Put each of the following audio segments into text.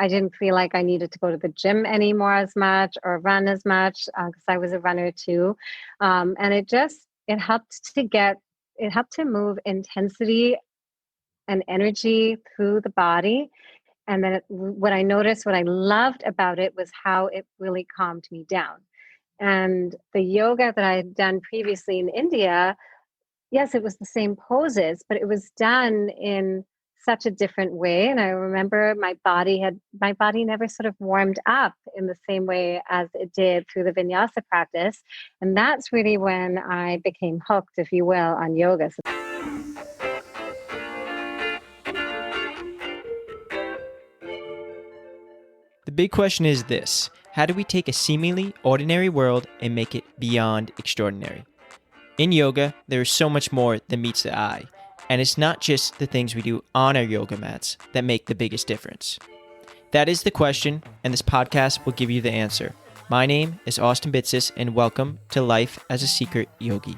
I didn't feel like I needed to go to the gym anymore as much or run as much because I was a runner too. And it helped to move intensity and energy through the body. And then what I noticed, what I loved about it was how it really calmed me down. And the yoga that I had done previously in India, yes, it was the same poses, but it was done in such a different way. And I remember my body never sort of warmed up in the same way as it did through the vinyasa practice. And that's really when I became hooked, if you will, on yoga. The big question is this: how do we take a seemingly ordinary world and make it beyond extraordinary? In yoga, there is so much more than meets the eye, and it's not just the things we do on our yoga mats that make the biggest difference. That is the question, and this podcast will give you the answer. My name is Austin Bitsis, and welcome to Life as a Secret Yogi.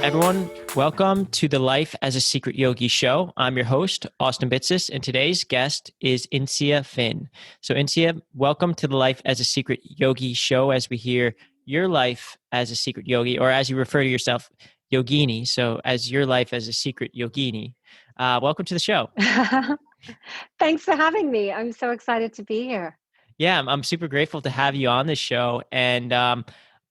Everyone, welcome to the Life as a Secret Yogi show. I'm your host, Austin Bitsis, and today's guest is Insiya Finn. So Insiya, welcome to the Life as a Secret Yogi show as we hear your life as a secret yogi, or as you refer to yourself, yogini. So as your life as a secret yogini. Welcome to the show. Thanks for having me. I'm so excited to be here. Yeah, I'm super grateful to have you on the show. And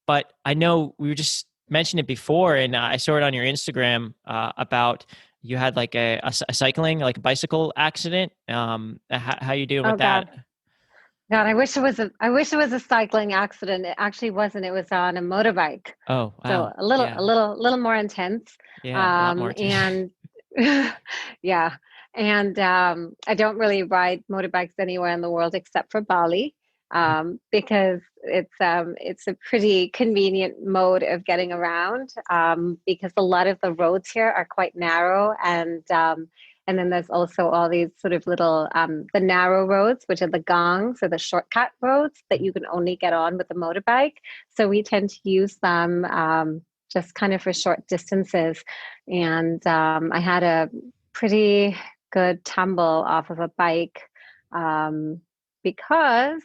but I know we were just mentioned it before, and I saw it on your Instagram about you had like a cycling, like a bicycle accident. How you doing with that? God, I wish it was a cycling accident. It actually wasn't. It was on a motorbike. Oh, wow. So a little more intense. Yeah, a lot more intense. And yeah. And I don't really ride motorbikes anywhere in the world except for Bali. Because it's a pretty convenient mode of getting around, because a lot of the roads here are quite narrow, and then there's also all these sort of little the narrow roads, which are the gangs or the shortcut roads that you can only get on with a motorbike. So we tend to use them just kind of for short distances. And I had a pretty good tumble off of a bike because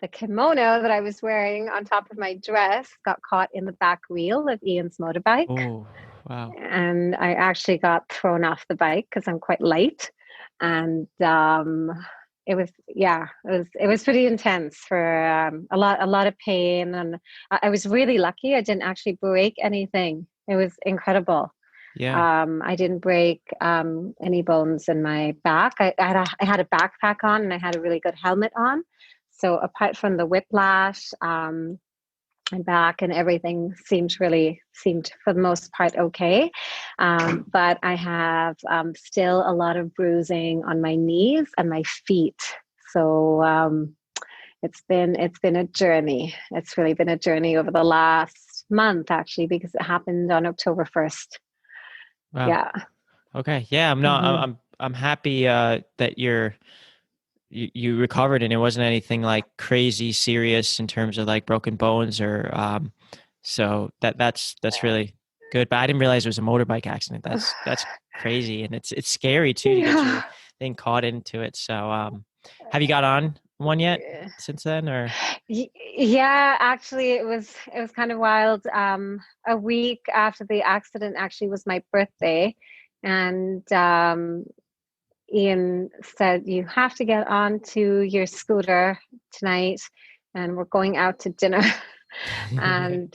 the kimono that I was wearing on top of my dress got caught in the back wheel of Ian's motorbike. Oh, wow. And I actually got thrown off the bike because I'm quite light. And it was pretty intense for a lot of pain. And I was really lucky. I didn't actually break anything. It was incredible. Yeah. I didn't break any bones in my back. I had a backpack on, and I had a really good helmet on. So apart from the whiplash, my back and everything seemed for the most part okay. But I have still a lot of bruising on my knees and my feet. So it's been a journey. It's really been a journey over the last month, actually, because it happened on October 1st. Wow. Yeah. Okay. Yeah. I'm happy that you recovered and it wasn't anything like crazy serious in terms of like broken bones or so that's really good. But I didn't realize it was a motorbike accident. That's crazy, and it's scary too to get your thing caught into it. So have you got on one yet since then, or? Yeah, actually it was kind of wild. A week after the accident actually was my birthday, and Ian said, "You have to get onto your scooter tonight, and we're going out to dinner." and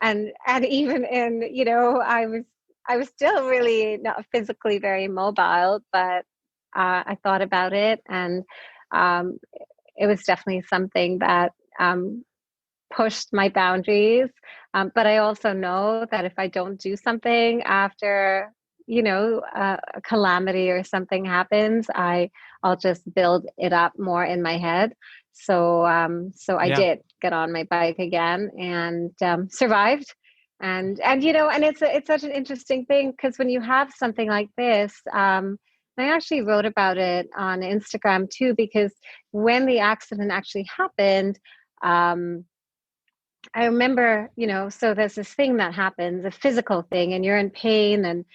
and even in, I was still really not physically very mobile, but I thought about it, and um, it was definitely something that pushed my boundaries. But I also know that if I don't do something after, a calamity or something happens, I'll just build it up more in my head. So I did get on my bike again and survived. And it's such an interesting thing, because when you have something like this, I actually wrote about it on Instagram too, because when the accident actually happened, I remember, so there's this thing that happens, a physical thing, and you're in pain,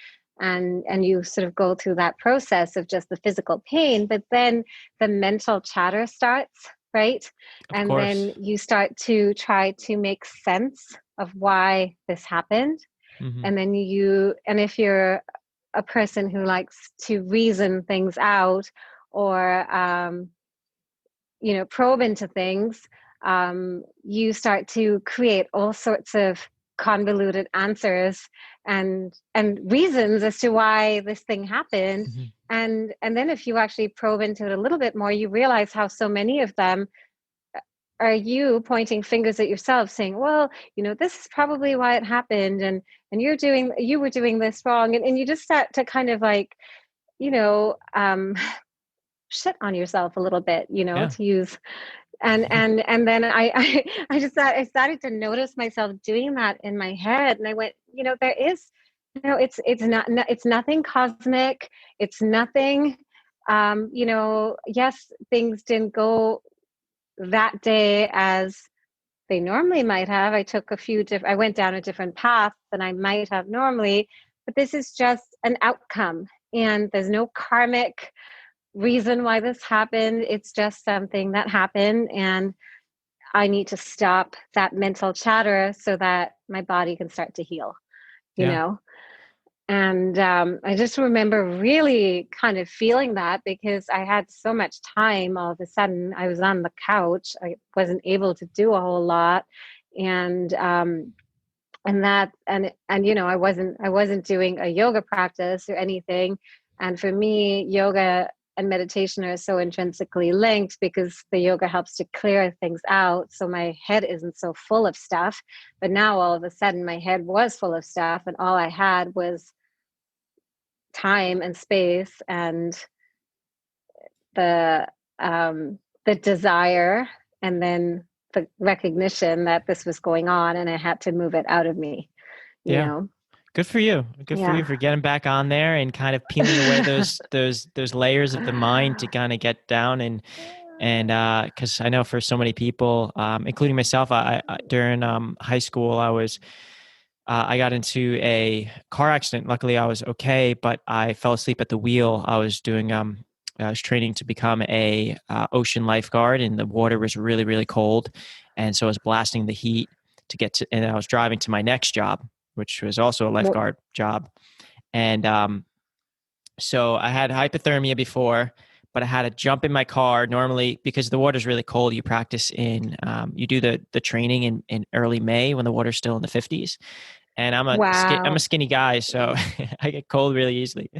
and you sort of go through that process of just the physical pain, but then the mental chatter starts, right? Of And then course. you start to try to make sense of why this happened. Mm-hmm. And if you're a person who likes to reason things out, or probe into things, you start to create all sorts of convoluted answers and reasons as to why this thing happened. Mm-hmm. And then if you actually probe into it a little bit more, you realize how so many of them are you pointing fingers at yourself, saying, well, this is probably why it happened, and you were doing this wrong, and you just start to kind of like, you know um shit on yourself a little bit, Yeah. to use. And then I started to notice myself doing that in my head, and I went, there is, it's nothing cosmic, it's nothing, yes, things didn't go that day as they normally might have. I went down a different path than I might have normally, but this is just an outcome, and there's no karmic reason why this happened. It's just something that happened, and I need to stop that mental chatter so that my body can start to heal, you Yeah. know? And I just remember really kind of feeling that, because I had so much time. All of a sudden, I was on the couch. I wasn't able to do a whole lot. And, I wasn't doing a yoga practice or anything. And for me, yoga and meditation are so intrinsically linked, because the yoga helps to clear things out so my head isn't so full of stuff. But now all of a sudden my head was full of stuff, and all I had was time and space, and the the desire, and then the recognition that this was going on, and I had to move it out of me, you Yeah. know. Good for you. Good for you Yeah. for getting back on there and kind of peeling away those layers of the mind to kind of get down and because I know for so many people, including myself, I during high school I got into a car accident. Luckily, I was okay, but I fell asleep at the wheel. I was training to become a ocean lifeguard, and the water was really, really cold, and so I was blasting the heat to get to, and I was driving to my next job, which was also a Well, lifeguard job, and so I had hypothermia before, but I had to jump in my car. Normally, because the water's really cold, you practice you do the training in early May when the water's still in the 50s. And I'm a wow. skinny guy, so I get cold really easily.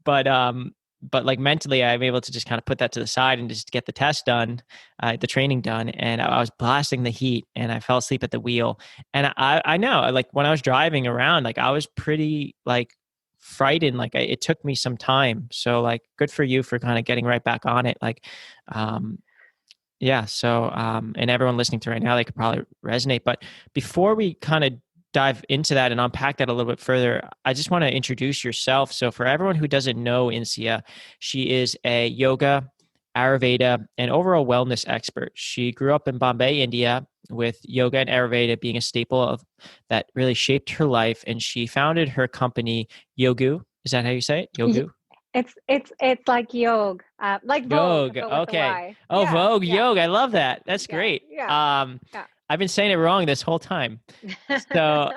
But like mentally, I'm able to just kind of put that to the side and just get the test done, the training done. And I was blasting the heat, and I fell asleep at the wheel. And I know, like when I was driving around, like I was pretty like frightened. Like it took me some time. So like, good for you for kind of getting right back on it. Like, yeah. So and everyone listening to right now, they could probably resonate. But before we kind of dive into that and unpack that a little bit further, I just want to introduce yourself. So for everyone who doesn't know Insiya, she is a yoga, Ayurveda, and overall wellness expert. She grew up in Bombay, India, with yoga and Ayurveda being a staple of that really shaped her life. And she founded her company, Yogu. Is that how you say it? Y- Yogu? it's like Yogue, like Vogue, Yogue. but with the Okay. Y. Oh, Yeah, Vogue, yeah, Yogue. I love that. That's yeah, great. yeah, yeah. I've been saying it wrong this whole time. So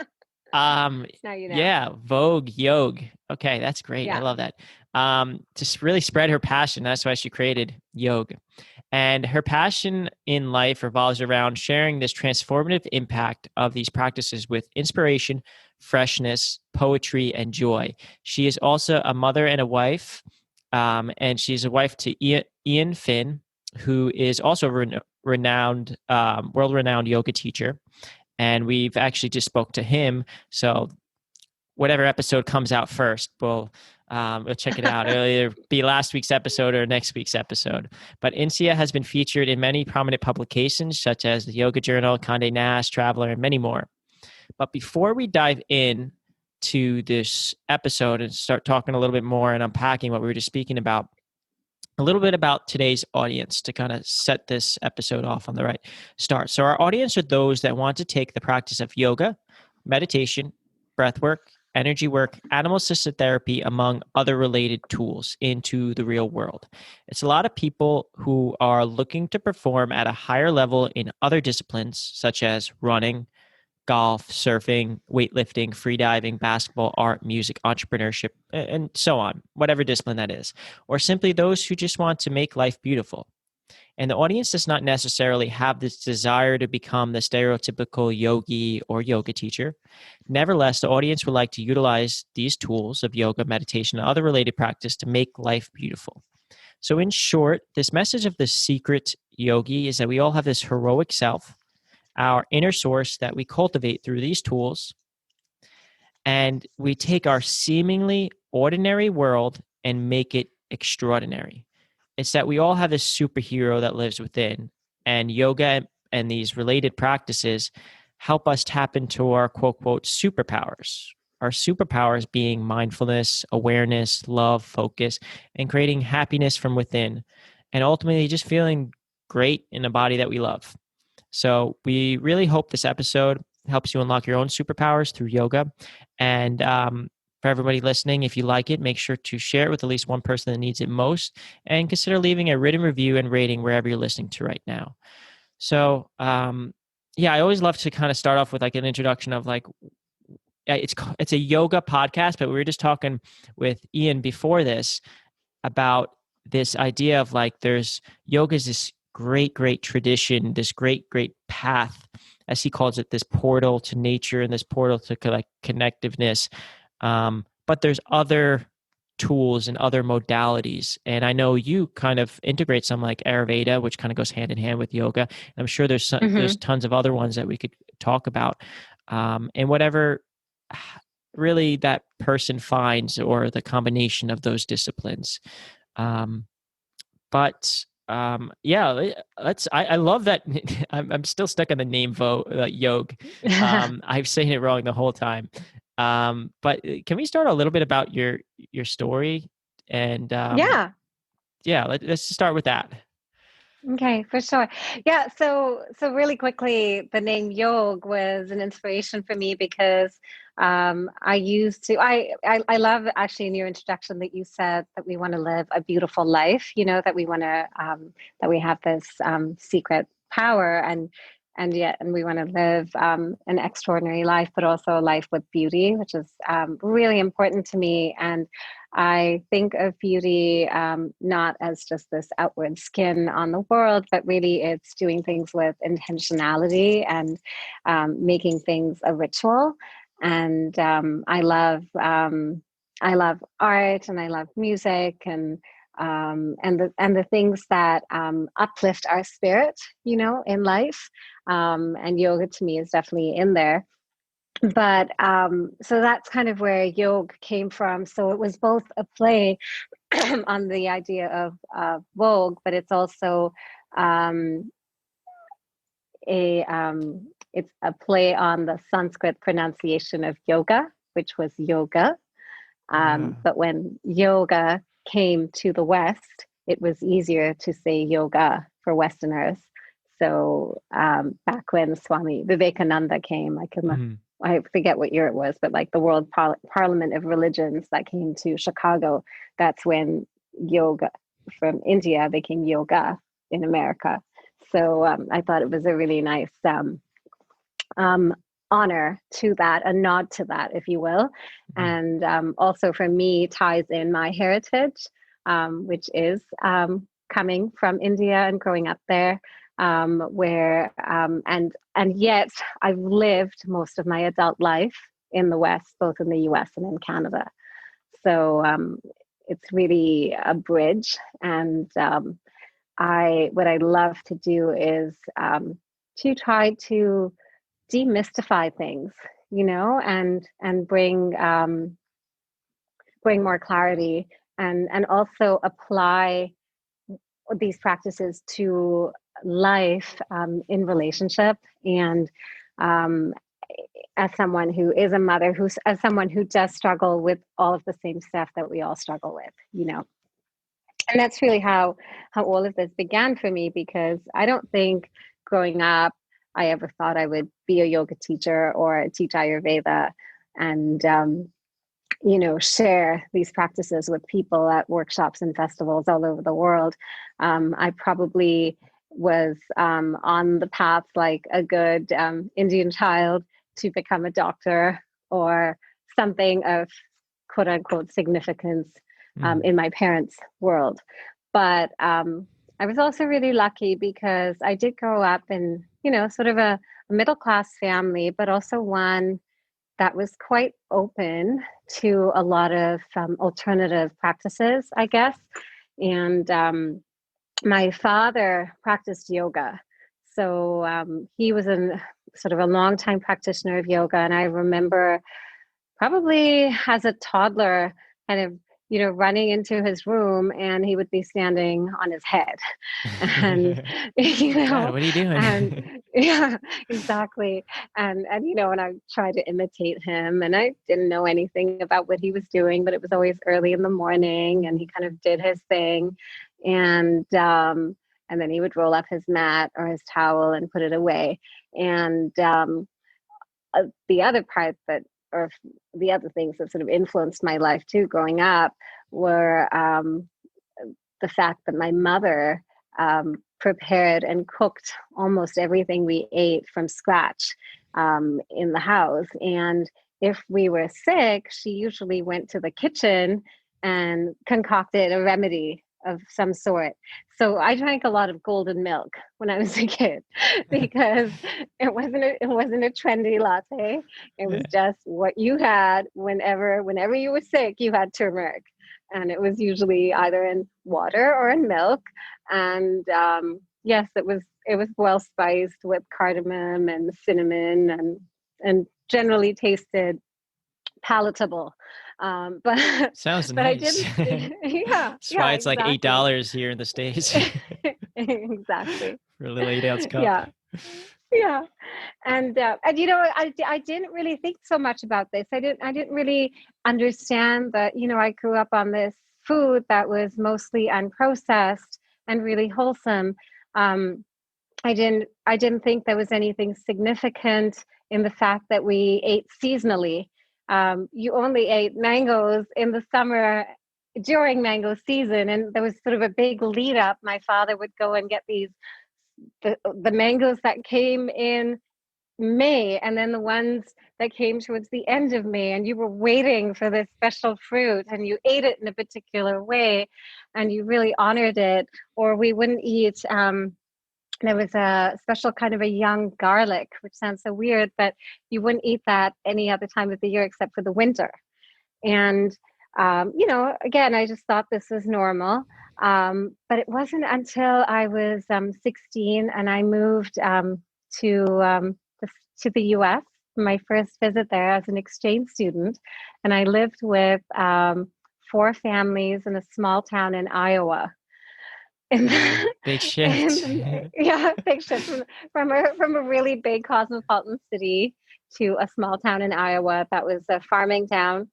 Um, Now you know. yeah, Vogue, Yogue. Okay, that's great. I Yeah. love that. Just really spread her passion. That's why she created Yogue. And her passion in life revolves around sharing this transformative impact of these practices with inspiration, freshness, poetry, and joy. She is also a mother and a wife, and she's a wife to Eoin Finn, who is also a renowned, world-renowned yoga teacher, and we've actually just spoke to him. So whatever episode comes out first, we'll check it out. It'll either be last week's episode or next week's episode. But Insiya has been featured in many prominent publications such as the Yoga Journal, Conde Nast, Traveler, and many more. But before we dive in to this episode and start talking a little bit more and unpacking what we were just speaking about, a little bit about today's audience to kind of set this episode off on the right start. So our audience are those that want to take the practice of yoga, meditation, breath work, energy work, animal assisted therapy, among other related tools into the real world. It's a lot of people who are looking to perform at a higher level in other disciplines such as running, golf, surfing, weightlifting, freediving, basketball, art, music, entrepreneurship, and so on, whatever discipline that is, or simply those who just want to make life beautiful. And the audience does not necessarily have this desire to become the stereotypical yogi or yoga teacher. Nevertheless, the audience would like to utilize these tools of yoga, meditation, and other related practice to make life beautiful. So, in short, this message of the secret yogi is that we all have this heroic self, our inner source that we cultivate through these tools, and we take our seemingly ordinary world and make it extraordinary. It's that we all have this superhero that lives within, and yoga and these related practices help us tap into our quote, quote, superpowers. Our superpowers being mindfulness, awareness, love, focus, and creating happiness from within, and ultimately just feeling great in a body that we love. So we really hope this episode helps you unlock your own superpowers through yoga. And for everybody listening, if you like it, make sure to share it with at least one person that needs it most, and consider leaving a written review and rating wherever you're listening to right now. So yeah, I always love to kind of start off with like an introduction of like, it's a yoga podcast, but we were just talking with Ian before this about this idea of like there's yoga is this great tradition, this great path, as he calls it, this portal to nature and this portal to like connectiveness. But there's other tools and other modalities, and I know you kind of integrate some like Ayurveda, which kind of goes hand in hand with yoga. And I'm sure there's tons of other ones that we could talk about, and whatever really that person finds, or the combination of those disciplines. But yeah, I love that. I'm still stuck on the name Yogue. I'm saying it wrong the whole time. But can we start a little bit about your story? And Yeah. let's just start with that. Okay, for sure. Yeah, so really quickly, the name Yogue was an inspiration for me because I used to I love actually in your introduction that you said that we want to live a beautiful life, you know, that we want to that we have this secret power and we want to live an extraordinary life, but also a life with beauty, which is really important to me. And I think of beauty not as just this outward skin on the world, but really it's doing things with intentionality and making things a ritual. And I love art and I love music and the things that uplift our spirit, you know, in life. And yoga to me is definitely in there. But so that's kind of where yoga came from. So it was both a play on the idea of Vogue, but it's also um, it's a play on the Sanskrit pronunciation of yoga, which was yoga. But when yoga came to the West, it was easier to say yoga for Westerners. So back when Swami Vivekananda came, I forget what year it was, but like the World Parliament of Religions that came to Chicago, that's when yoga from India became yoga in America. So I thought it was a really nice honor to that, a nod to that, if you will. And also for me ties in my heritage, which is coming from India and growing up there, where and yet I've lived most of my adult life in the West, both in the US and in Canada. So it's really a bridge. And what I love to do is to try to demystify things, you know, and bring more clarity and also apply these practices to life in relationship and as someone who is a mother, as someone who does struggle with all of the same stuff that we all struggle with, you know. And that's really how all of this began for me, because I don't think growing up I ever thought I would be a yoga teacher or teach Ayurveda and share these practices with people at workshops and festivals all over the world. I probably was on the path like a good Indian child to become a doctor or something of quote unquote significance in my parents' world. But I was also really lucky because I did grow up in, sort of a middle class family, but also one that was quite open to a lot of alternative practices, I guess. And my father practiced yoga. So he was sort of a longtime practitioner of yoga. And I remember probably as a toddler, kind of, running into his room and he would be standing on his head. And, God, what are you doing? and yeah, exactly. And, and I tried to imitate him, and I didn't know anything about what he was doing, but it was always early in the morning and he kind of did his thing. And then he would roll up his mat or his towel and put it away. And the other part or the other things that sort of influenced my life too, growing up, were the fact that my mother prepared and cooked almost everything we ate from scratch in the house. And if we were sick, she usually went to the kitchen and concocted a remedy of some sort. So I drank a lot of golden milk when I was a kid because it wasn't a trendy latte. It was just what you had whenever you were sick, you had turmeric. And it was usually either in water or in milk. And yes, it was well spiced with cardamom and cinnamon and generally tasted palatable. But sounds but nice. I didn't. Yeah, That's why it's exactly. like $8 here in the States. Exactly. For a little 8-ounce cup. Yeah. Yeah. And I didn't really think so much about this. I didn't really understand that, I grew up on this food that was mostly unprocessed and really wholesome. I didn't think there was anything significant in the fact that we ate seasonally. You only ate mangoes in the summer during mango season, and there was sort of a big lead up. My father would go and get the mangoes that came in May, and then the ones that came towards the end of May, and you were waiting for this special fruit and you ate it in a particular way and you really honored it. Or we wouldn't eat there was a special kind of a young garlic, which sounds so weird, but you wouldn't eat that any other time of the year except for the winter. And again, I just thought this was normal. But it wasn't until I was 16 and I moved to to the US, my first visit there as an exchange student, and I lived with 4 families in a small town in Iowa. Big shift. Yeah, big shift from a really big cosmopolitan city to a small town in Iowa that was a farming town.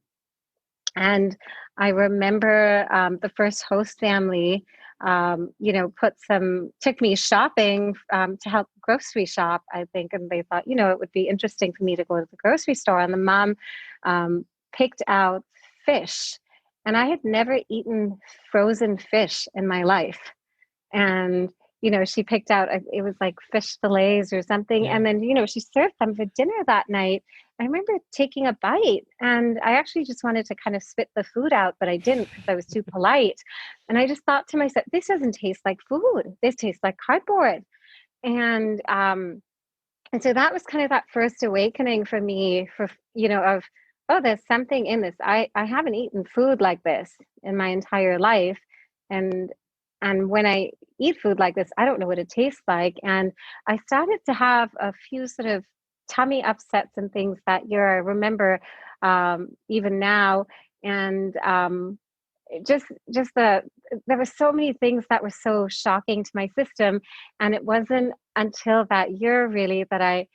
And I remember the first host family, took me shopping to help grocery shop, I think. And they thought, it would be interesting for me to go to the grocery store. And the mom picked out fish. And I had never eaten frozen fish in my life. And she picked out, it was like fish fillets or something. Yeah. And then, she served them for dinner that night. I remember taking a bite and I actually just wanted to kind of spit the food out, but I didn't because I was too polite. And I just thought to myself, this doesn't taste like food. This tastes like cardboard. And so that was kind of that first awakening for me of, oh, there's something in this. I haven't eaten food like this in my entire life. And when I eat food like this, I don't know what it tastes like. And I started to have a few sort of tummy upsets and things that year. I remember even now. And there were so many things that were so shocking to my system. And it wasn't until that year really that I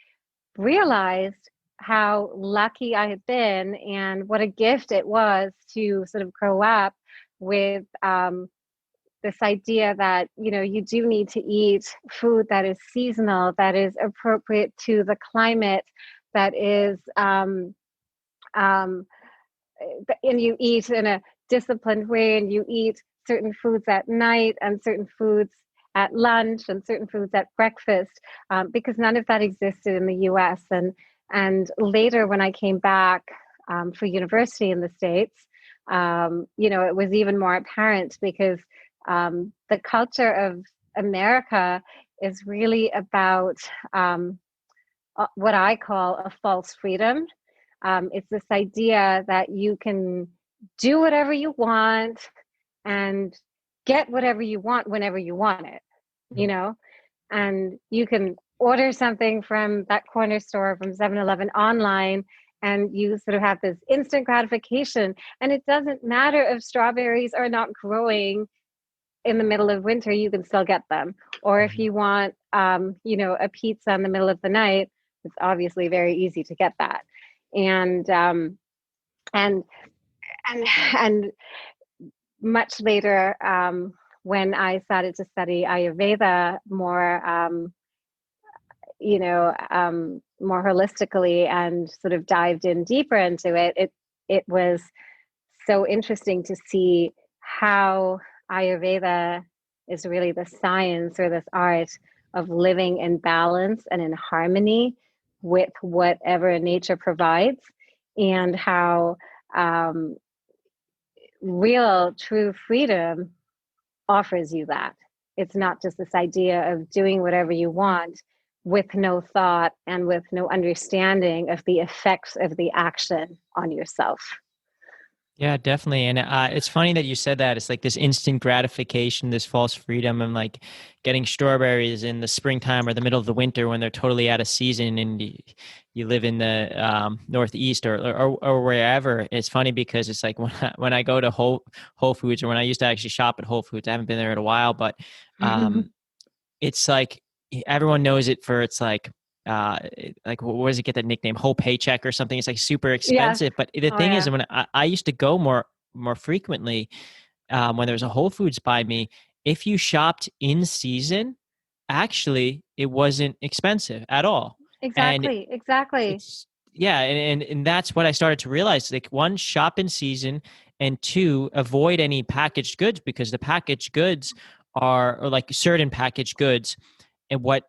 realized how lucky I had been and what a gift it was to sort of grow up with this idea that, you do need to eat food that is seasonal, that is appropriate to the climate, that is, and you eat in a disciplined way, and you eat certain foods at night and certain foods at lunch and certain foods at breakfast, because none of that existed in the US. And later, when I came back for university in the States, it was even more apparent, because the culture of America is really about what I call a false freedom. It's this idea that you can do whatever you want and get whatever you want whenever you want it, and you can order something from that corner store, from 7-Eleven, online, and you sort of have this instant gratification. And it doesn't matter if strawberries are not growing in the middle of winter, you can still get them. Or if you want, a pizza in the middle of the night, it's obviously very easy to get that. And much later, when I started to study Ayurveda more, more holistically, and sort of dived in deeper into it, it was so interesting to see how Ayurveda is really the science, or this art of living in balance and in harmony with whatever nature provides, and how real, true freedom offers you that. It's not just this idea of doing whatever you want with no thought and with no understanding of the effects of the action on yourself. Yeah, definitely. And it's funny that you said that. It's like this instant gratification, this false freedom, and like getting strawberries in the springtime or the middle of the winter when they're totally out of season, and you live in the Northeast or wherever. It's funny because it's like when I go to Whole Foods, or when I used to actually shop at Whole Foods, I haven't been there in a while, but it's like everyone knows it for its like what does it get that nickname, whole paycheck or something? It's like super expensive. Yeah. But the thing is, when I used to go more frequently, when there was a Whole Foods by me, if you shopped in season, actually it wasn't expensive at all. Exactly. And that's what I started to realize. Like, one, shop in season, and two, avoid any packaged goods, because the packaged goods are, or like certain packaged goods, and what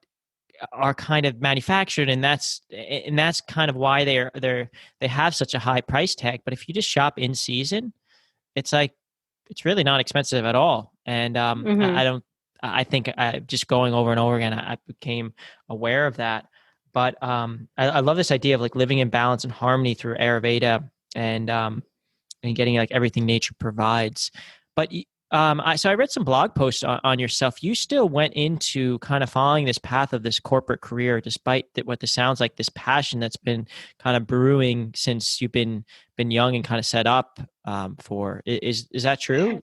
are kind of manufactured, and that's kind of why they have such a high price tag. But if you just shop in season, it's like, it's really not expensive at all. And I think just going over and over again, I became aware of that. But I love this idea of like living in balance and harmony through Ayurveda, and getting like everything nature provides. But so I read some blog posts on yourself. You still went into kind of following this path of this corporate career, despite what this sounds like, this passion that's been kind of brewing since you've been young and kind of set up for. Is that true?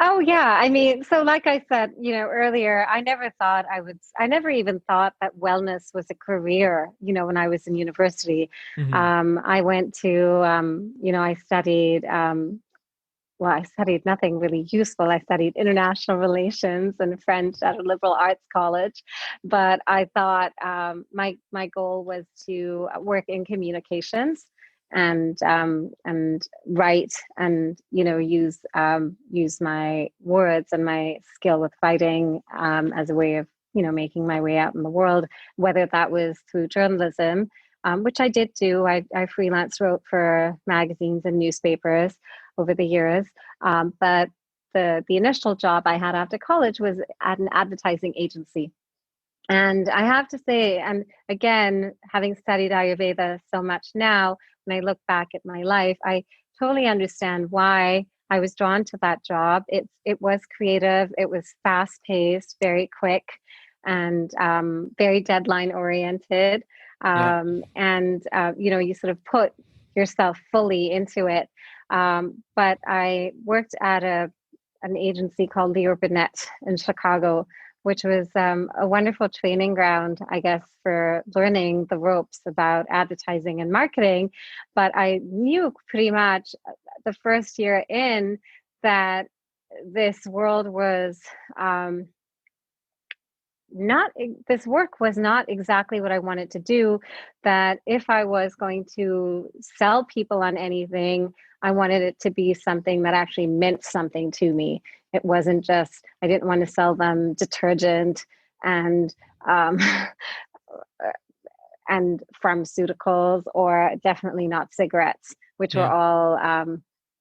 Oh yeah. I mean, so like I said, earlier, I never even thought that wellness was a career, when I was in university. Mm-hmm. I went to, I studied, I studied nothing really useful. I studied international relations and French at a liberal arts college, but I thought my goal was to work in communications and write, and use my words and my skill with writing as a way of making my way out in the world, whether that was through journalism, which I did do. I freelance wrote for magazines and newspapers over the years. But the initial job I had after college was at an advertising agency. And I have to say, and again, having studied Ayurveda so much now, when I look back at my life, I totally understand why I was drawn to that job. It was creative, it was fast paced, very quick, and very deadline oriented. And you sort of put yourself fully into it. But I worked at an agency called Leo Burnett in Chicago, which was a wonderful training ground, I guess, for learning the ropes about advertising and marketing. But I knew pretty much the first year in that this world was not, this work was not exactly what I wanted to do, that if I was going to sell people on anything, I wanted it to be something that actually meant something to me. It wasn't just, I didn't want to sell them detergent and um, and pharmaceuticals, or definitely not cigarettes, which were Yeah. all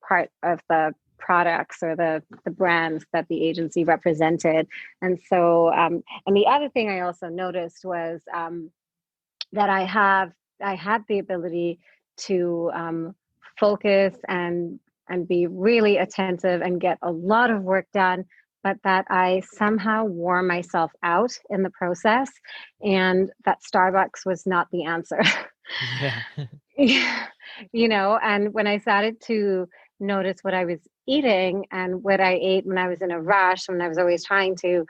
part of the products or the brands that the agency represented. And so, and the other thing I also noticed was that I had the ability to focus and be really attentive and get a lot of work done, but that I somehow wore myself out in the process, and that Starbucks was not the answer. Yeah. And when I started to notice what I was eating and what I ate when I was in a rush, when I was always trying to,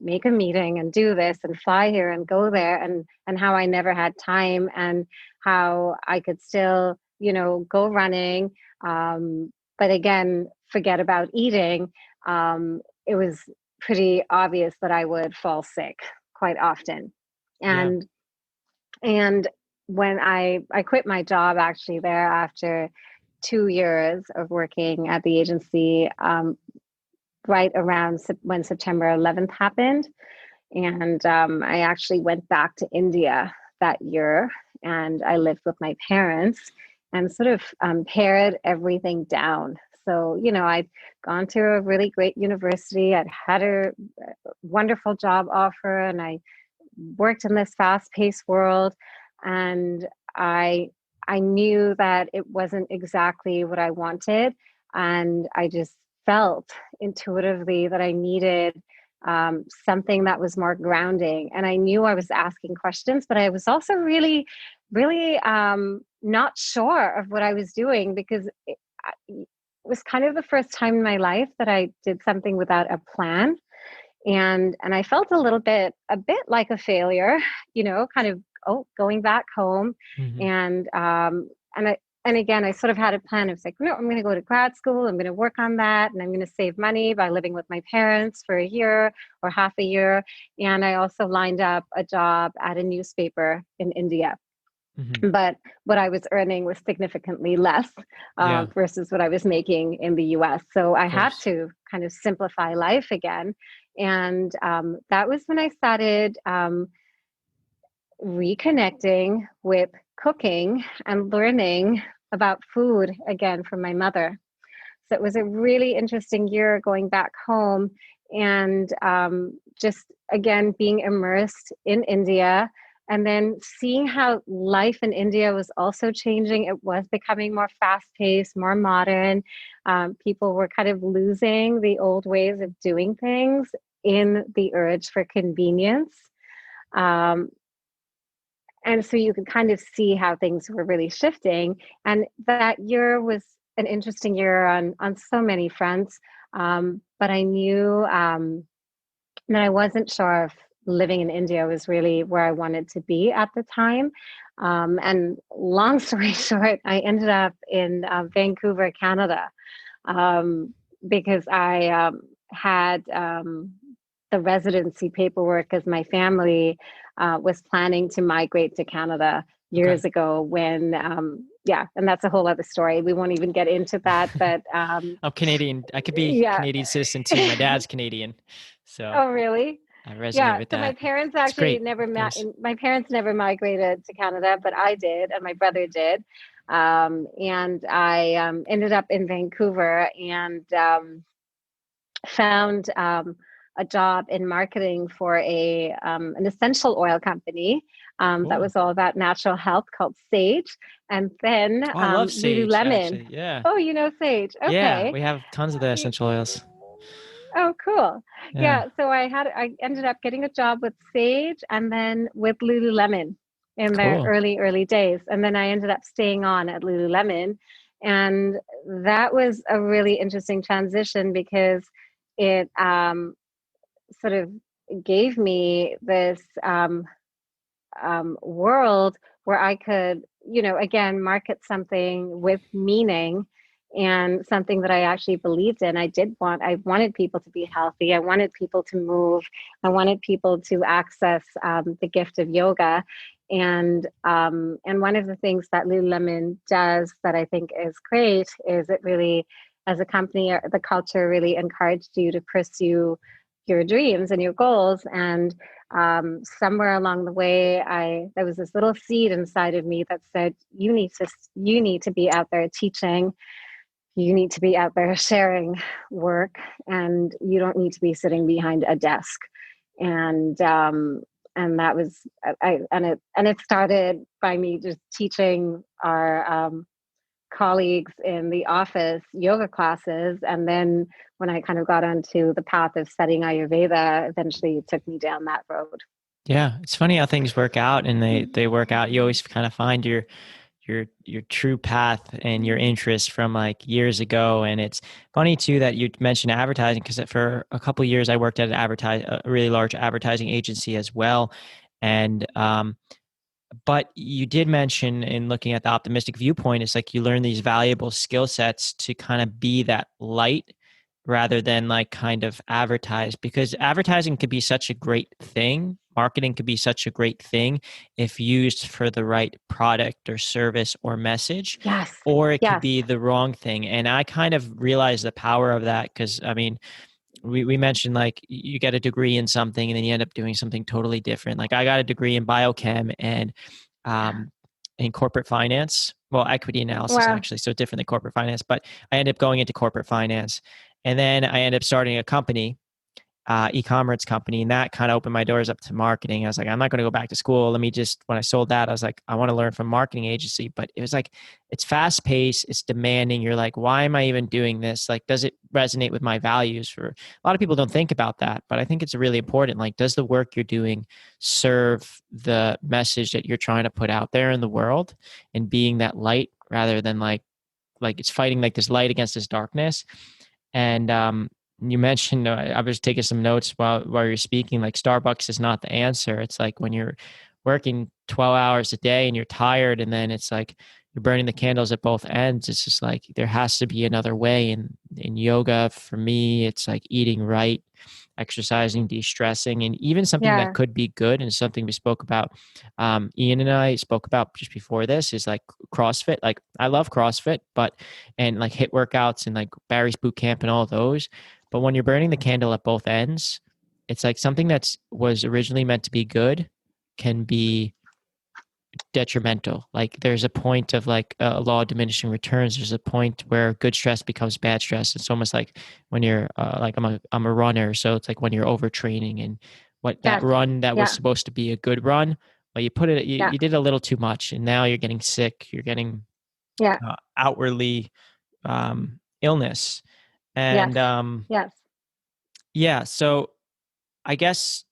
make a meeting and do this and fly here and go there, and how I never had time, and how I could still, go running, but again, forget about eating. It was pretty obvious that I would fall sick quite often. Yeah. And when I quit my job actually there after 2 years of working at the agency, right around when September 11th happened. And I actually went back to India that year, and I lived with my parents and sort of pared everything down. So, I'd gone to a really great university. I'd had a wonderful job offer, and I worked in this fast-paced world, and I knew that it wasn't exactly what I wanted, and I just felt intuitively that I needed something that was more grounding. And I knew I was asking questions, but I was also really, really not sure of what I was doing, because it was kind of the first time in my life that I did something without a plan, and I felt a bit like a failure, kind of going back home, Mm-hmm. and again, I sort of had a plan. I was like, no, I'm going to go to grad school. I'm going to work on that, and I'm going to save money by living with my parents for a year or half a year. And I also lined up a job at a newspaper in India. Mm-hmm. But what I was earning was significantly less Yeah. versus what I was making in the US. So I Of had course. to kind of simplify life again. And that was when I started reconnecting with cooking and learning about food again from my mother. So it was a really interesting year going back home, and just again being immersed in India, and then seeing how life in India was also changing. It was becoming more fast paced, more modern. People were kind of losing the old ways of doing things in the urge for convenience. Um, and so you could kind of see how things were really shifting. And that year was an interesting year on so many fronts. But I knew that I wasn't sure if living in India was really where I wanted to be at the time. And long story short, I ended up in Vancouver, Canada, because I had the residency paperwork, as my family was planning to migrate to Canada Okay. years ago when, yeah, and that's a whole other story. We won't even get into that, but I'm Canadian. I could be yeah. Canadian citizen too. My dad's Canadian, so Oh, really? I resonate Yeah. with So my that. parents It's actually great, never of course. my parents never migrated to Canada, but I did, and my brother did. And I ended up in Vancouver, and found a job in marketing for an essential oil company that Cool. was all about natural health, called Sage, and then Oh, I love sage, Lululemon. actually. Yeah. Oh, you know Sage? Yeah. Okay. We have tons of the essential oils. Oh, cool. Yeah. Yeah. So I ended up getting a job with Sage and then with Lululemon in their Cool. early days. And then I ended up staying on at Lululemon. And that was a really interesting transition, because it sort of gave me this world where I could, again, market something with meaning and something that I actually believed in. I wanted people to be healthy. I wanted people to move. I wanted people to access the gift of yoga. And one of the things that Lululemon does that I think is great is it really, as a company, the culture really encouraged you to pursue your dreams and your goals. And somewhere along the way, there was this little seed inside of me that said, you need to be out there teaching. You need to be out there sharing work, and you don't need to be sitting behind a desk. And that was it started by me just teaching our colleagues in the office yoga classes, and then when I kind of got onto the path of studying Ayurveda, eventually it took me down that road. Yeah, it's funny how things work out, and they work out. You always kind of find your true path and your interest from like years ago. And it's funny too that you mentioned advertising, because for a couple of years I worked at a really large advertising agency as well. And but you did mention, in looking at the optimistic viewpoint, it's like you learn these valuable skill sets to kind of be that light rather than like kind of advertise, because advertising could be such a great thing. Marketing could be such a great thing if used for the right product or service or message, Yes. or it could Yes. be the wrong thing. And I kind of realized the power of that, because I mean, we mentioned like you get a degree in something and then you end up doing something totally different. Like I got a degree in biochem and in corporate finance, well, equity analysis Well, actually, so different than corporate finance, but I ended up going into corporate finance, and then I ended up starting a company, e-commerce company, and that kind of opened my doors up to marketing. I was like, I'm not going to go back to school. Let me just, when I sold that, I was like, I want to learn from marketing agency. But it was like, it's fast paced, it's demanding. You're like, why am I even doing this? Like, does it resonate with my values? For a lot of people don't think about that, but I think it's really important. Like, does the work you're doing serve the message that you're trying to put out there in the world, and being that light rather than like it's fighting like this light against this darkness. And you mentioned, I was taking some notes while you're speaking, like Starbucks is not the answer. It's like when you're working 12 hours a day and you're tired, and then it's like you're burning the candles at both ends. It's just like there has to be another way. And in yoga, for me, it's like eating right, exercising, de-stressing, and even something that yeah. could be good, and something we spoke about, Ian and I spoke about just before this, is like CrossFit. Like I love CrossFit, and like HIIT workouts and like Barry's boot camp and all those. But when you're burning the candle at both ends, it's like something that was originally meant to be good can be detrimental. Like there's a point of like a law of diminishing returns. There's a point where good stress becomes bad stress. It's almost like when you're like I'm a runner, so it's like when you're overtraining, and what that Yes. run that was Yeah. supposed to be a good run, well, Yeah. you did a little too much, and now you're getting sick. You're getting Yeah. outwardly illness. Yes. And Yes. yeah, so I guess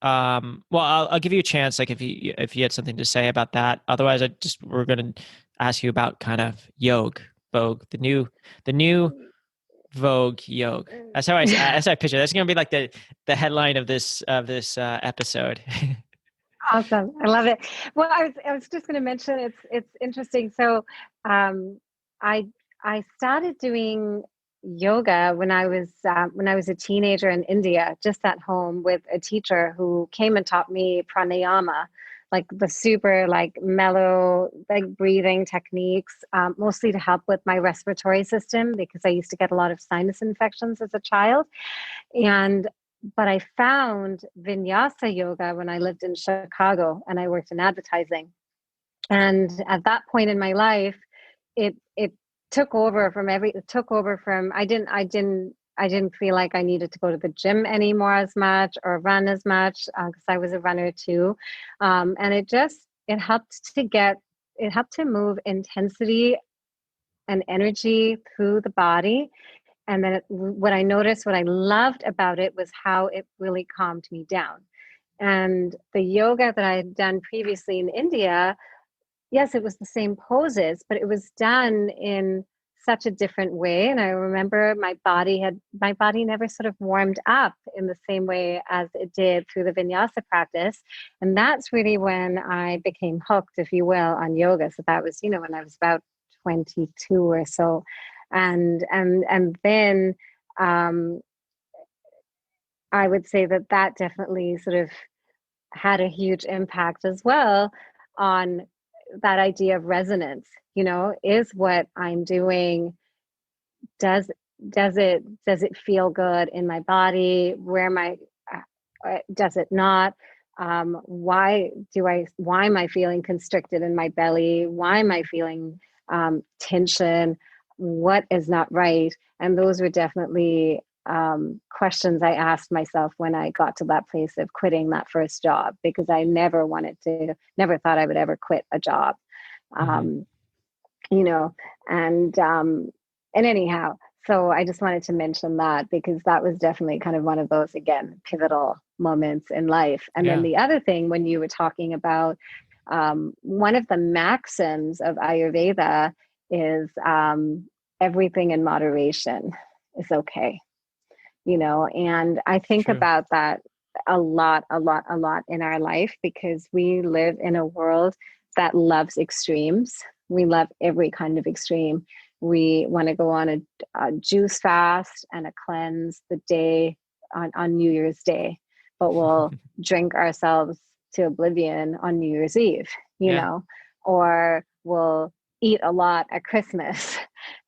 well, I'll give you a chance, like if you had something to say about that. Otherwise, we're gonna ask you about kind of Vogue, the new Vogue Yogue. That's how I picture it. That's gonna be like the headline of this episode. Awesome. I love it. Well, I was just going to mention it's interesting. So, I I started doing yoga when I was a teenager in India, just at home with a teacher who came and taught me pranayama, like the super like mellow like breathing techniques, mostly to help with my respiratory system because I used to get a lot of sinus infections as a child. And but I found vinyasa yoga when I lived in Chicago and I worked in advertising. And at that point in my life, it took over from I didn't feel like I needed to go to the gym anymore as much or run as much because I was a runner too. And it helped it helped to move intensity and energy through the body. And then what I noticed, what I loved about it was how it really calmed me down. And the yoga that I had done previously in India, yes, it was the same poses, but it was done in such a different way. And I remember my body never sort of warmed up in the same way as it did through the vinyasa practice. And that's really when I became hooked, if you will, on yoga. So that was, when I was about 22 or so. And then I would say that that definitely sort of had a huge impact as well on that idea of resonance. Is what I'm doing, does does it feel good in my body? Where my does it not? Why am I feeling constricted in my belly? Why am I feeling tension? What is not right? And those were definitely questions I asked myself when I got to that place of quitting that first job, because I never thought I would ever quit a job. Um, you know, and anyhow, so I just wanted to mention that, because that was definitely kind of one of those, again, pivotal moments in life. And then the other thing, when you were talking about one of the maxims of Ayurveda is everything in moderation is okay, and I think True. about that a lot in our life, because we live in a world that loves extremes. We love every kind of extreme. We want to go on a juice fast and a cleanse the day on New Year's Day, but we'll drink ourselves to oblivion on New Year's Eve, or we'll eat a lot at Christmas.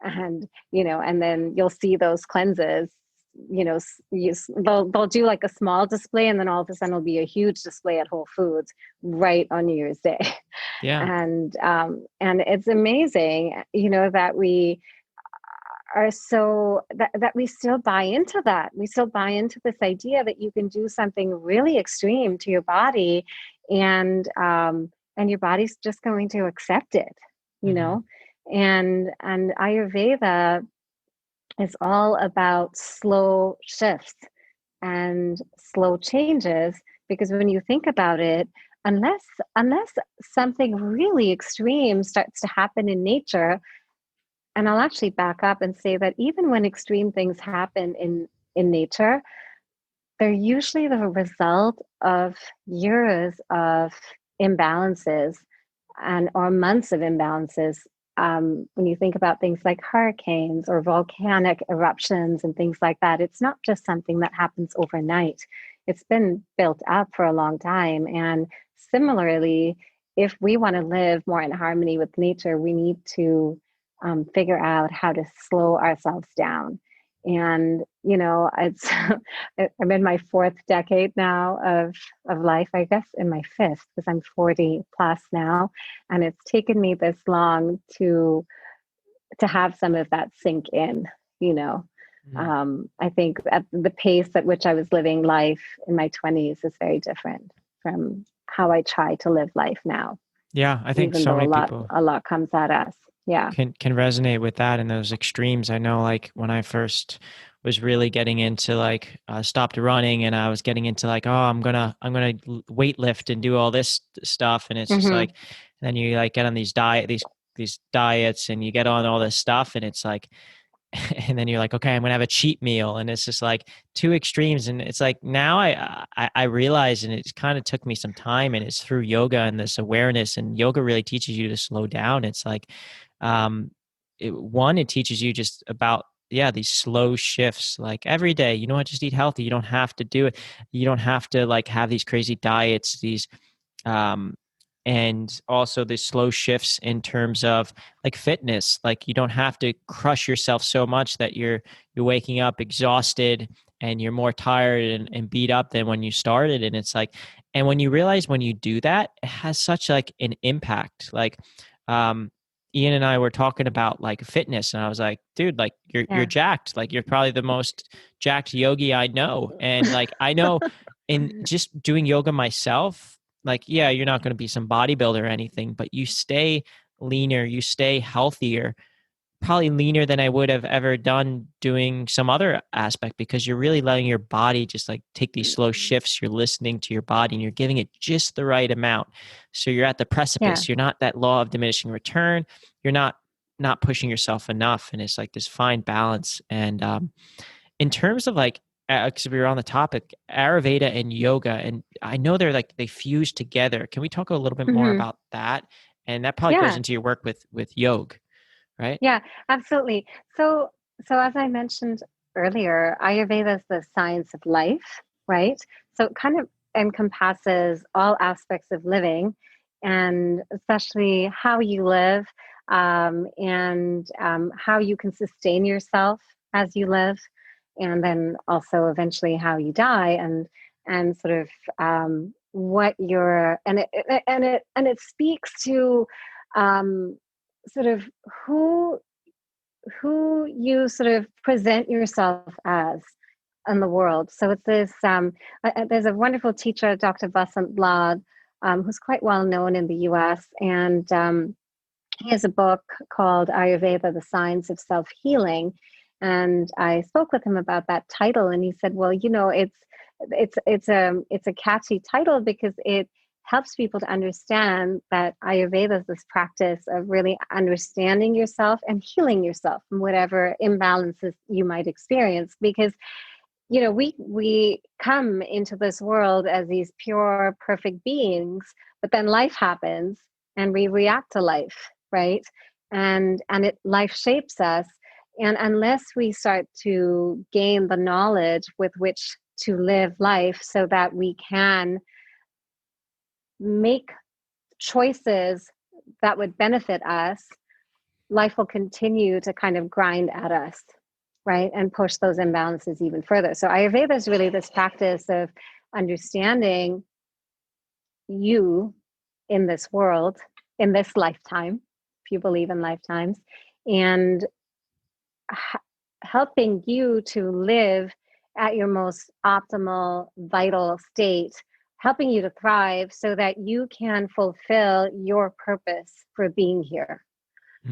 And then you'll see those cleanses, they'll do like a small display, and then all of a sudden it'll be a huge display at Whole Foods right on New Year's Day. Yeah. And it's amazing, that we are that we still buy into that. We still buy into this idea that you can do something really extreme to your body, and your body's just going to accept it, and Ayurveda is all about slow shifts and slow changes, because when you think about it, unless something really extreme starts to happen in nature, and I'll actually back up and say that even when extreme things happen in nature, they're usually the result of years of imbalances or months of imbalances. When you think about things like hurricanes or volcanic eruptions and things like that, it's not just something that happens overnight. It's been built up for a long time. And similarly, if we want to live more in harmony with nature, we need to figure out how to slow ourselves down. And it's I'm in my fourth decade now of life, I guess in my fifth, because I'm 40 plus now, and it's taken me this long to have some of that sink in. I think at the pace at which I was living life in my 20s is very different from how I try to live life now. Yeah, I think even so though many people a lot comes at us. Yeah. can resonate with that and those extremes. I know, like when I first was really getting into like stopped running, and I was getting into like, oh, I'm gonna weight lift and do all this stuff, and it's just Mm-hmm. like, then you like get on these diets, and you get on all this stuff, and it's like, and then you're like, okay, I'm gonna have a cheat meal, and it's just like two extremes. And it's like, now I realize, and it's kind of took me some time, and it's through yoga and this awareness, and yoga really teaches you to slow down. It's like, it teaches you just about, these slow shifts, like every day, just eat healthy. You don't have to do it. You don't have to like have these crazy diets, um and also the slow shifts in terms of like fitness. Like you don't have to crush yourself so much that you're waking up exhausted and you're more tired and beat up than when you started. And it's like, and when you realize when you do that, it has such like an impact. Like Ian and I were talking about like fitness, and I was like, dude, like you're jacked. Like you're probably the most jacked yogi I know. And like I know in just doing yoga myself, like, yeah, you're not going to be some bodybuilder or anything, but you stay leaner, you stay healthier, probably leaner than I would have ever done doing some other aspect, because you're really letting your body just like take these slow shifts. You're listening to your body and you're giving it just the right amount. So you're at the precipice. You're not that law of diminishing return. You're not pushing yourself enough. And it's like this fine balance. And in terms of like, because we were on the topic, Ayurveda and yoga, and I know they're like they fuse together. Can we talk a little bit more Mm-hmm. about that? And that probably goes Yeah. into your work with Yogue. right? Yeah, absolutely. So as I mentioned earlier, Ayurveda is the science of life, right? So it kind of encompasses all aspects of living, and especially how you live, and how you can sustain yourself as you live, and then also eventually how you die, and sort of what your and it speaks to sort of who who you sort of present yourself as in the world. So it's this. There's a wonderful teacher, Dr. Vasant Lad, who's quite well known in the U.S. and he has a book called Ayurveda: The Science of Self Healing. And I spoke with him about that title, and he said, "Well, it's a catchy title because it helps people to understand that Ayurveda is this practice of really understanding yourself and healing yourself from whatever imbalances you might experience. Because we come into this world as these pure, perfect beings, but then life happens and we react to life, right? And life shapes us, and unless we start to gain the knowledge with which to live life so that we can make choices that would benefit us, life will continue to kind of grind at us, right? And push those imbalances even further. So Ayurveda is really this practice of understanding you in this world, in this lifetime, if you believe in lifetimes, and helping you to live at your most optimal, vital state, helping you to thrive so that you can fulfill your purpose for being here,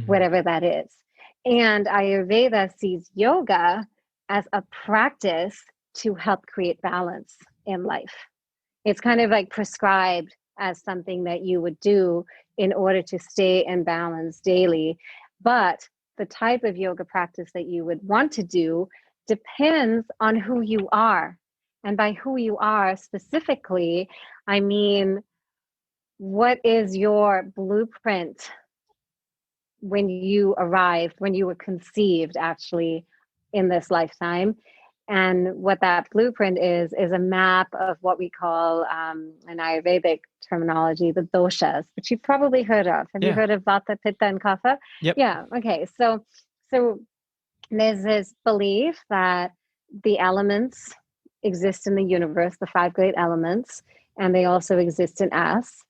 whatever that is. And Ayurveda sees yoga as a practice to help create balance in life. It's kind of like prescribed as something that you would do in order to stay in balance daily. But the type of yoga practice that you would want to do depends on who you are. And by who you are specifically, I mean, what is your blueprint when you arrived, when you were conceived actually in this lifetime? And what that blueprint is a map of what we call, in Ayurvedic terminology, the doshas, which you've probably heard of. Have you heard of Vata, Pitta, and Kapha? Yep. Yeah. Okay. So there's this belief that the elements exist in the universe, the five great elements, and they also exist in us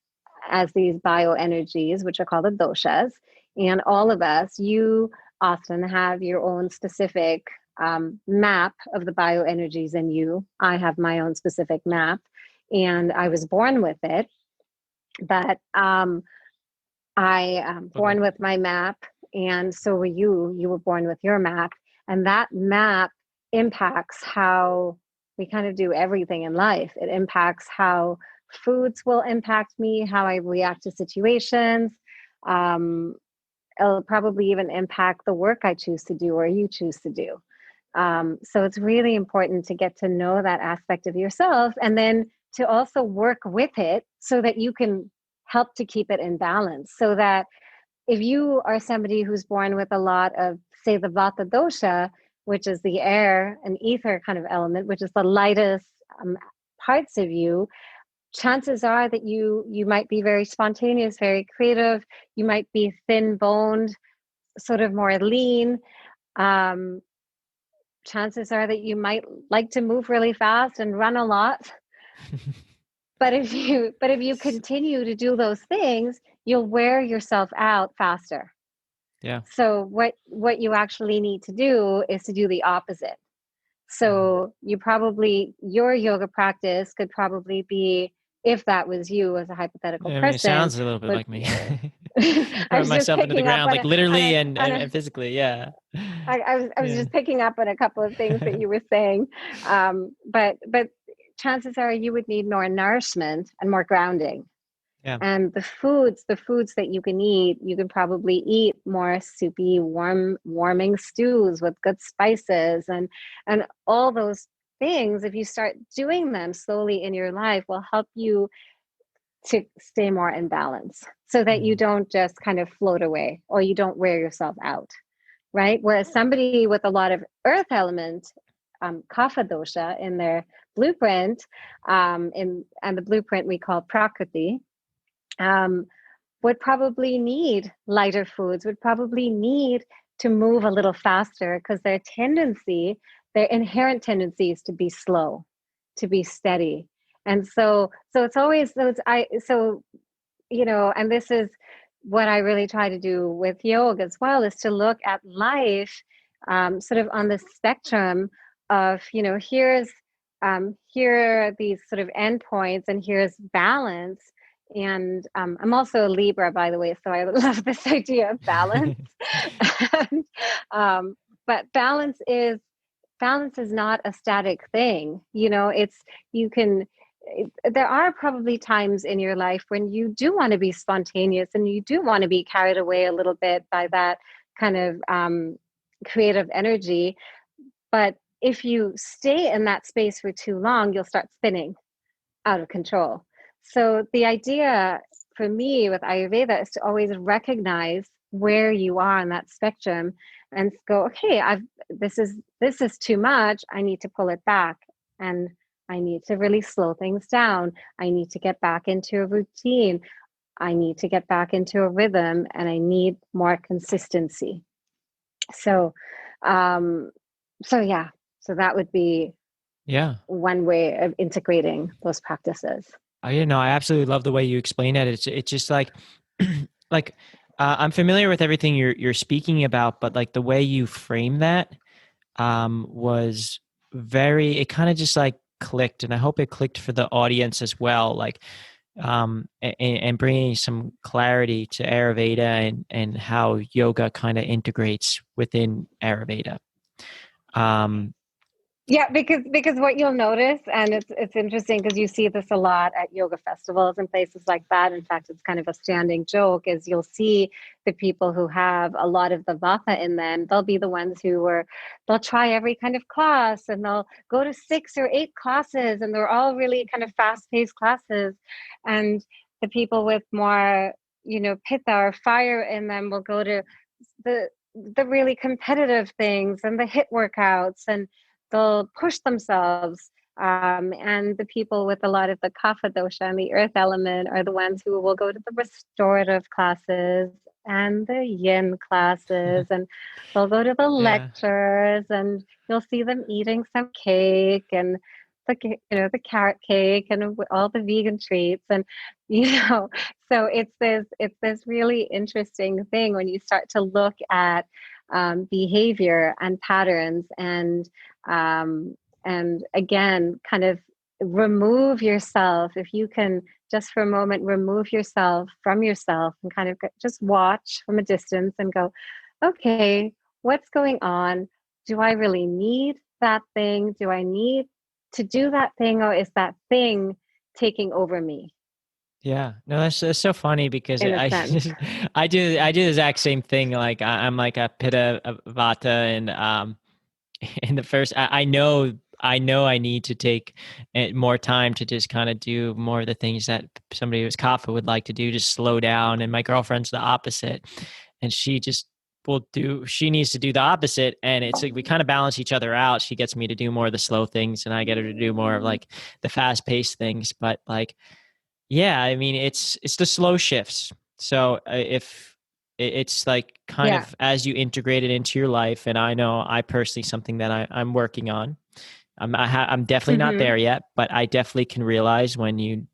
as these bioenergies, which are called the doshas. And all of us, you often have your own specific map of the bioenergies in you. I have my own specific map, and I was born with it. But I born with my map, and so were you. You were born with your map, and that map impacts how we kind of do everything in life. It impacts how foods will impact me, how I react to situations. It'll probably even impact the work I choose to do or you choose to do. So it's really important to get to know that aspect of yourself, and then to also work with it so that you can help to keep it in balance. So that if you are somebody who's born with a lot of, say, the Vata dosha, which is the air and ether kind of element, which is the lightest parts of you, chances are that you might be very spontaneous, very creative. You might be thin-boned, sort of more lean. Chances are that you might like to move really fast and run a lot. But if you continue to do those things, you'll wear yourself out faster. Yeah. So what you actually need to do is to do the opposite. So your yoga practice could probably be, if that was you as a hypothetical person. It sounds a little bit like me. I Throw was myself into the ground, like literally and physically. Yeah. I was just picking up on a couple of things that you were saying. But chances are you would need more nourishment and more grounding. Yeah. And the foods that you can eat, you can probably eat more soupy, warming stews with good spices, and all those things, if you start doing them slowly in your life, will help you to stay more in balance so that you don't just kind of float away or you don't wear yourself out, right? Whereas somebody with a lot of earth element, kapha dosha in their blueprint, and the blueprint we call prakriti, would probably need lighter foods, would probably need to move a little faster because their inherent tendency is to be slow, to be steady. And so it's always those, and this is what I really try to do with yoga as well, is to look at life sort of on the spectrum of, here are these sort of endpoints and here's balance. And I'm also a Libra, by the way, so I love this idea of balance. and, but balance is not a static thing. There are probably times in your life when you do want to be spontaneous and you do want to be carried away a little bit by that kind of creative energy. But if you stay in that space for too long, you'll start spinning out of control. So the idea for me with Ayurveda is to always recognize where you are on that spectrum and go, okay, this is too much. I need to pull it back, and I need to really slow things down. I need to get back into a routine. I need to get back into a rhythm, and I need more consistency. So, so that would be one way of integrating those practices. I absolutely love the way you explain it. It's just like, I'm familiar with everything you're speaking about, but like the way you frame that was it kind of just like clicked, and I hope it clicked for the audience as well. Like, and bringing some clarity to Ayurveda and how yoga kind of integrates within Ayurveda. Yeah, because what you'll notice, and it's interesting because you see this a lot at yoga festivals and places like that. In fact, it's kind of a standing joke, is you'll see the people who have a lot of the vata in them. They'll be the ones they'll try every kind of class, and they'll go to 6 or 8 classes, and they're all really kind of fast-paced classes. And the people with more, pitta or fire in them will go to the really competitive things and the HIIT workouts, and they'll push themselves. And the people with a lot of the kapha dosha and the earth element are the ones who will go to the restorative classes and the yin classes, and they'll go to the lectures, and you'll see them eating some cake and the carrot cake and all the vegan treats. And so it's this really interesting thing when you start to look at behavior and patterns, and again, kind of remove yourself. If you can just for a moment remove yourself from yourself and kind of just watch from a distance and go, okay, what's going on? Do I really need that thing? Do I need to do that thing, or is that thing taking over me? Yeah, no, that's so funny because In a I sense. I do the exact same thing. Like I'm like a pitta, a vata, and in the first, I know I need to take more time to just kind of do more of the things that somebody who's kapha would like to do, just slow down. And my girlfriend's the opposite, and she needs to do the opposite, and it's like we kind of balance each other out. She gets me to do more of the slow things, and I get her to do more of like the fast paced things. But like, yeah, I mean, it's the slow shifts. So if it's like kind of as you integrate it into your life, and I know I personally something that I'm working on. I'm definitely not there yet, but I definitely can realize when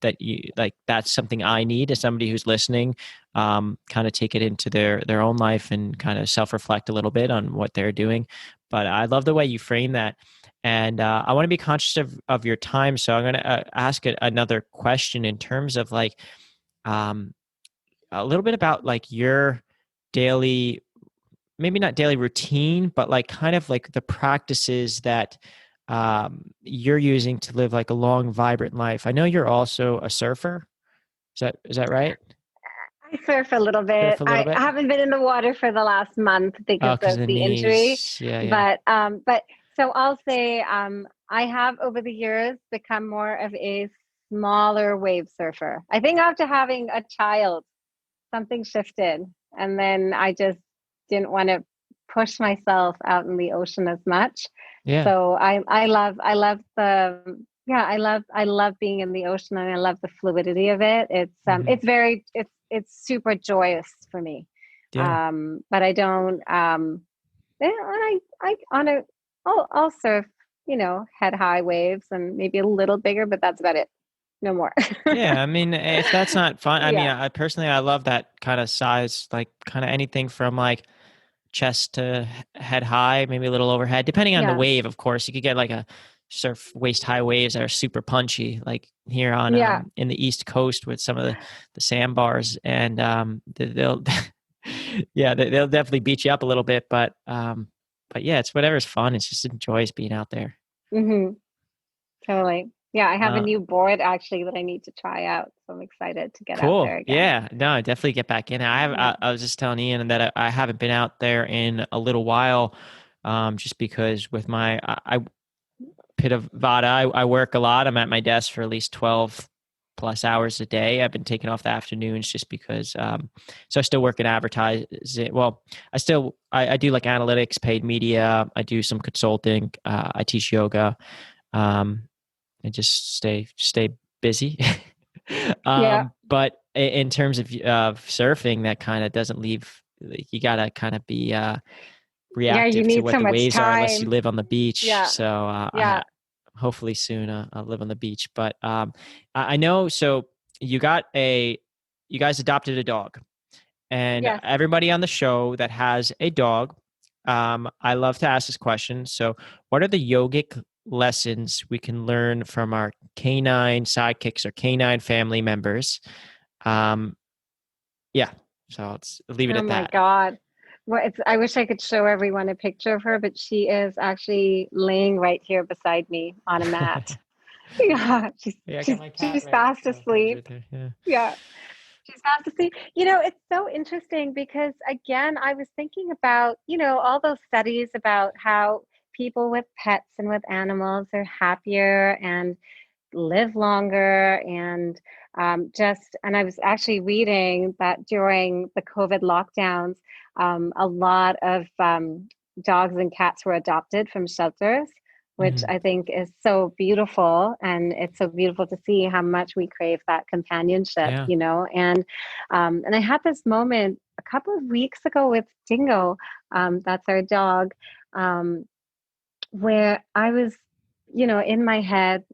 that's something I need as somebody who's listening, kind of take it into their own life and kind of self-reflect a little bit on what they're doing. But I love the way you frame that. And I want to be conscious of your time. So I'm going to ask another question in terms of like a little bit about like your daily, maybe not daily routine, but like kind of like the practices that you're using to live like a long, vibrant life. I know you're also a surfer. Is that right? I surf a little bit. Surf a little I bit? haven't been in the water for the last month Oh, because because of the the injury. knees. Yeah. But so I'll say I have over the years become more of a smaller wave surfer. I think after having a child, something shifted, and then I just didn't want to push myself out in the ocean as much. Yeah. So I love the yeah, I love being in the ocean, and I love the fluidity of it. It's very it's super joyous for me. Yeah. But I don't yeah, I on a I'll surf, head high waves and maybe a little bigger, but that's about it. No more. Yeah, I mean, if that's not fun, I mean, Yeah. I personally, I love that kind of size, like kind of anything from like chest to head high, maybe a little overhead, depending on the Yeah. wave. Of course, you could get like a surf waist high waves that are super punchy, like here on Yeah. in the East Coast with some of the sandbars, and they'll yeah, they'll definitely beat you up a little bit, but yeah, it's whatever's fun. It's just enjoys being out there. Hmm. Totally. Yeah, I have a Uh, new board actually that I need to try out. So I'm excited to get out Cool. there again. Yeah. No, definitely get back in. Yeah. I was just telling Ian that I haven't been out there in a little while, just because with my I pit of Vada, I work a lot. I'm at my desk for at least 12 plus hours a day. I've been taking off the afternoons just because. So I still work in advertising. Well, I do like analytics, paid media. I do some consulting. I teach yoga. Um, and just stay busy. Yeah. But in terms of surfing, that kind of doesn't leave. You gotta kind of be Yeah, you reactive to need what so the much waves are, unless you time. live on the beach. Yeah. So Yeah. hopefully soon I'll live on the beach. But I know. So you got you guys adopted a dog, and Yes. everybody on the show that has a dog, I love to ask this question. So, what are the yogic lessons we can learn from our canine sidekicks or canine family members? Um, yeah, so let's leave it Oh at my that. God. Well, I wish I could show everyone a picture of her, but she is actually laying right here beside me on a mat. Yeah, she's Yeah, I got she's my cat she's fast dog's asleep. right there. Yeah. Yeah. She's fast asleep. It's so interesting because again, I was thinking about, all those studies about how people with pets and with animals are happier and live longer and I was actually reading that during the COVID lockdowns, a lot of dogs and cats were adopted from shelters, which Hmm. I think is so beautiful. And it's so beautiful to see how much we crave that companionship, Yeah. And I had this moment a couple of weeks ago with Dingo, that's our dog, um, where I was, in my head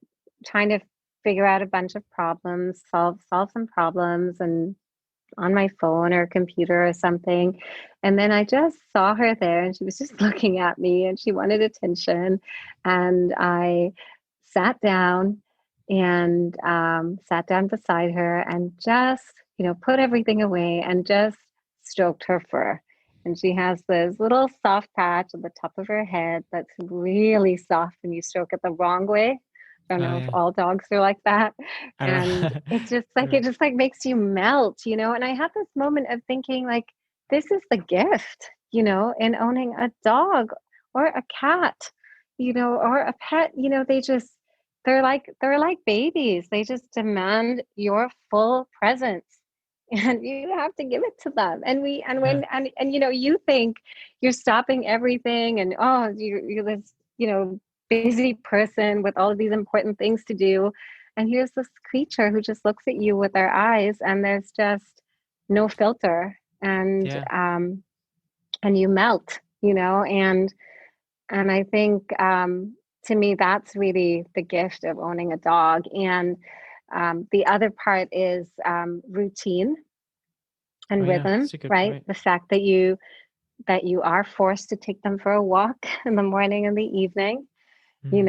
trying to figure out a bunch of problems, solve some problems and on my phone or computer or something. And then I just saw her there and she was just looking at me and she wanted attention. And I sat down and sat down beside her and just, put everything away and just stroked her fur. And she has this little soft patch on the top of her head that's really soft when you stroke it the wrong way. I don't Oh know if yeah. all dogs are like that. I don't And know. it's just I like, don't it just like makes you melt, And I had this moment of thinking, like, this is the gift, in owning a dog or a cat, or a pet, they're like babies. They just demand your full presence. And you have to give it to them. And we and yeah. when and you think you're stopping everything and oh you're this, busy person with all of these important things to do. And here's this creature who just looks at you with their eyes and there's just no filter. Yeah. And you melt, and I think to me, that's really the gift of owning a dog. And the other part is routine Oh and yeah. rhythm, That's a good right? point. The fact that you are forced to take them for a walk in the morning and the evening, Hmm.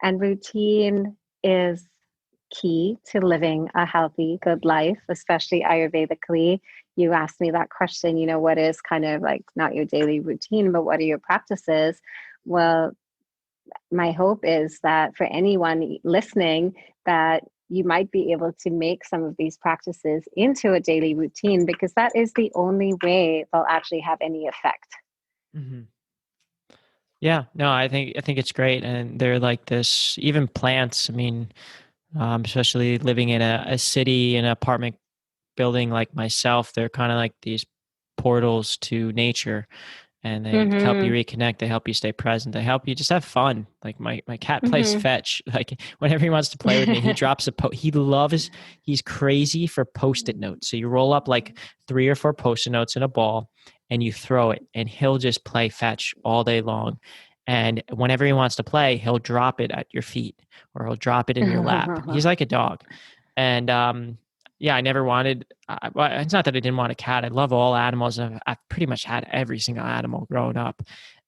and routine is key to living a healthy, good life, especially Ayurvedically. You asked me that question, what is kind of like not your daily routine, but what are your practices? Well, my hope is that for anyone listening, that you might be able to make some of these practices into a daily routine because that is the only way they'll actually have any effect. Hmm. Yeah, no, I think it's great, and they're like this. Even plants. I mean, especially living in a city, in an apartment building like myself. They're kind of like these portals to nature, and they help you Mm-hmm. reconnect. They help you stay present. They help you just have fun. Like my cat plays Mm-hmm. fetch. Like whenever he wants to play with me, he drops he's crazy for Post-it notes. So you roll up like 3 or 4 Post-it notes in a ball and you throw it, and he'll just play fetch all day long. And whenever he wants to play, he'll drop it at your feet or he'll drop it in your lap. He's like a dog. And yeah, I never wanted. Well, it's not that I didn't want a cat. I love all animals. I've pretty much had every single animal growing up.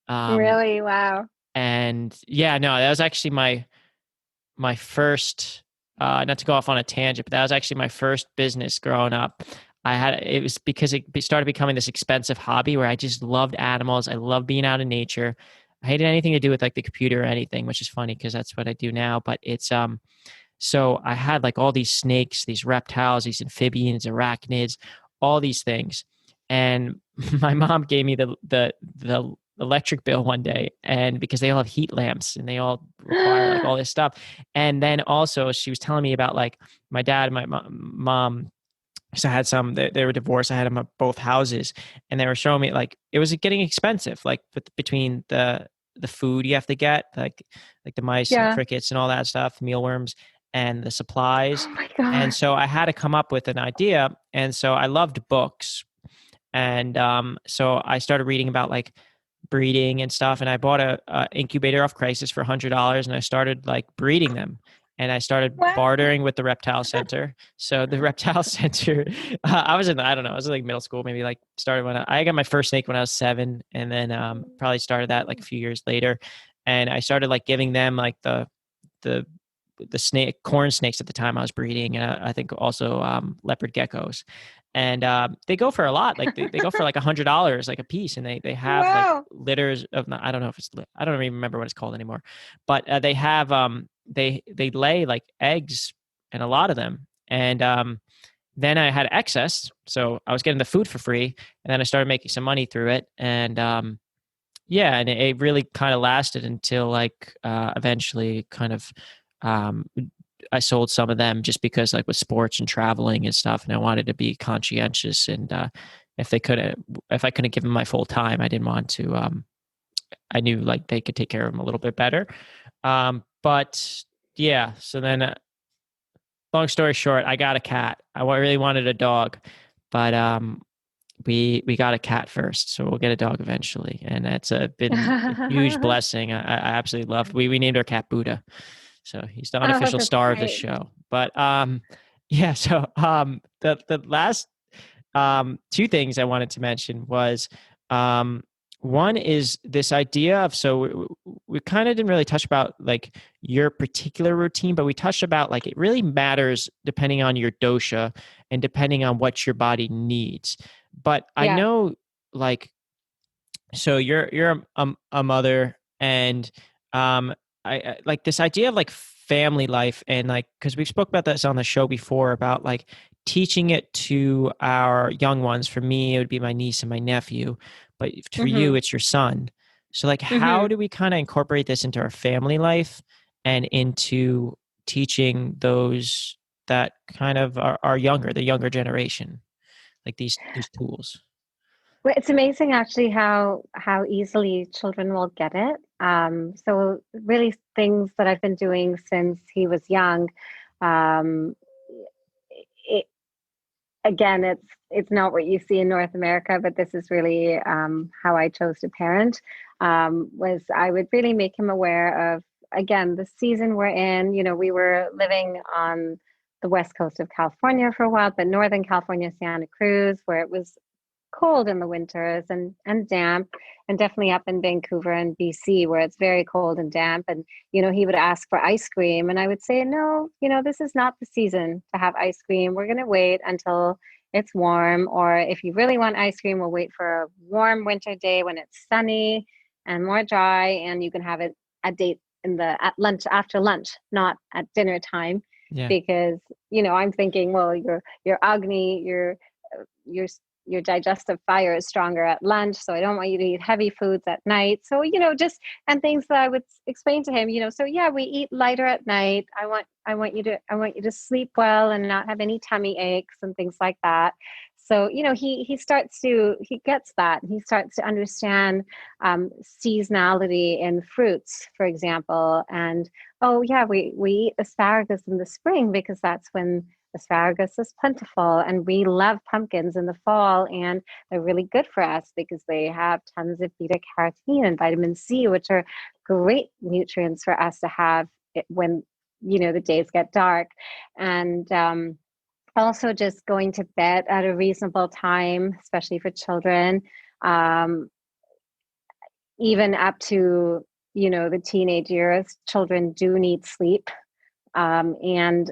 Um, Really? Wow. and yeah, no, that was actually my first. Not to go off on a tangent, but that was actually my first business growing up. It was because it started becoming this expensive hobby where I just loved animals. I love being out in nature. I hated anything to do with like the computer or anything, which is funny because that's what I do now. But it's so I had like all these snakes, these reptiles, these amphibians, arachnids, all these things. And my mom gave me the electric bill one day, and because they all have heat lamps and they all require like all this stuff. And then also she was telling me about like my dad and my mom. So I had some, they were divorced. I had them at both houses, and they were showing me like it was getting expensive, like between the food you have to get, like the mice and Yeah. crickets and all that stuff, mealworms, and the supplies. Oh my And God. so I had to come up with an idea. And so I loved books, and so I started reading about like breeding and stuff. And I bought a incubator off Craigslist for $100, and I started like breeding them. And I started Wow. bartering with the reptile center. So the reptile center, I don't know, I was in like middle school, maybe like started when I got my first snake when I was 7, and then probably started that like a few years later. And I started like giving them like the snake corn snakes at the time I was breeding, and I think also leopard geckos, and they go for a lot. Like they go for like $100 like a piece, and they have like Wow. litters of, I don't know if it's, I don't even remember what it's called anymore, but they have they lay like eggs, and a lot of them. And then I had excess, so I was getting the food for free, and then I started making some money through it. And yeah, and it really kind of lasted until like eventually kind of um, I sold some of them just because like with sports and traveling and stuff, and I wanted to be conscientious. And if they couldn't, if I couldn't give them my full time, I didn't want to. I knew like they could take care of them a little bit better. But yeah, so then long story short, I got a cat. I really wanted a dog, but we got a cat first, so we'll get a dog eventually, and that's been a huge blessing. I absolutely loved. We named our cat Buddha, so he's the Oh, unofficial that's star of the great. show. But yeah. So the last 2 things I wanted to mention was um one is this idea of, so we kind of didn't really touch about like your particular routine, but we touched about like it really matters depending on your dosha and depending on what your body needs. But I Yeah. know like, so you're a mother, and I like this idea of like family life, and like because we spoke about this on the show before about like teaching it to our young ones. For me, it would be my niece and my nephew, but for you, Mm-hmm. it's your son. So like, how Mm-hmm. do we kind of incorporate this into our family life and into teaching those that kind of are younger, the younger generation, like these tools? Well, it's amazing actually how easily children will get it. So really things that I've been doing since he was young. Um, it, Again, it's not what you see in North America, but this is really how I chose to parent. Was I would really make him aware of, again, the season we're in. You know, we were living on the west coast of California for a while, but Northern California, Santa Cruz, where it was cold in the winters and damp, and definitely up in Vancouver and BC where it's very cold and damp. And he would ask for ice cream, and I would say, no, this is not the season to have ice cream. We're going to wait until it's warm, or if you really want ice cream, we'll wait for a warm winter day when it's sunny and more dry, and you can have it at date at lunch, after lunch, not at dinner time. Yeah. Because I'm thinking, well, you're Agni, you're your digestive fire is stronger at lunch. So I don't want you to eat heavy foods at night. So, and things that I would explain to him, so yeah, we eat lighter at night. I want you to sleep well and not have any tummy aches and things like that. So, he gets that. He starts to understand seasonality in fruits, for example. And, oh yeah, we eat asparagus in the spring because that's when asparagus is plentiful, and we love pumpkins in the fall, and they're really good for us because they have tons of beta carotene and vitamin C, which are great nutrients for us to have when the days get dark. And also just going to bed at a reasonable time, especially for children, even up to the teenage years. Children do need sleep, and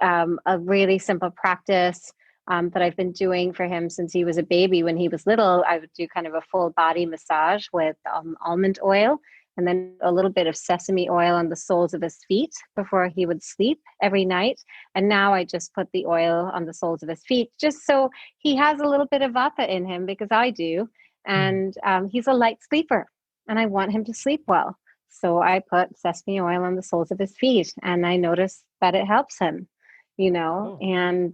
a really simple practice that I've been doing for him since he was a baby. When he was little, I would do kind of a full body massage with almond oil and then a little bit of sesame oil on the soles of his feet before he would sleep every night. And now I just put the oil on the soles of his feet just so he has a little bit of vata in him, because I do. And he's a light sleeper and I want him to sleep well. So I put sesame oil on the soles of his feet, and I noticed that it helps him, and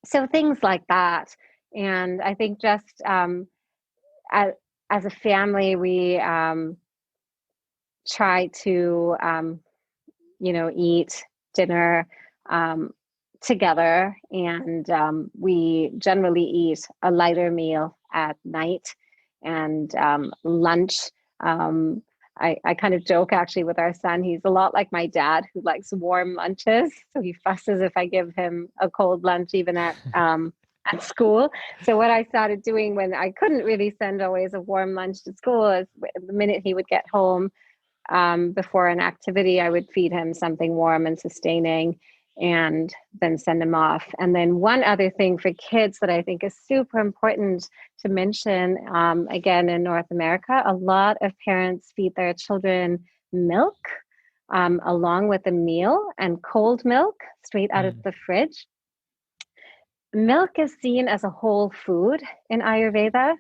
so things like that. And I think just as a family, we try to, eat dinner together, and we generally eat a lighter meal at night, and lunch. I kind of joke actually with our son. He's a lot like my dad, who likes warm lunches. So he fusses if I give him a cold lunch, even at school. So what I started doing when I couldn't really send always a warm lunch to school is the minute he would get home before an activity, I would feed him something warm and sustaining, and then send him off. And then one other thing for kids that I think is super important to mention, again, in North America, a lot of parents feed their children milk along with a meal, and cold milk straight out of the fridge. Milk is seen as a whole food in Ayurveda.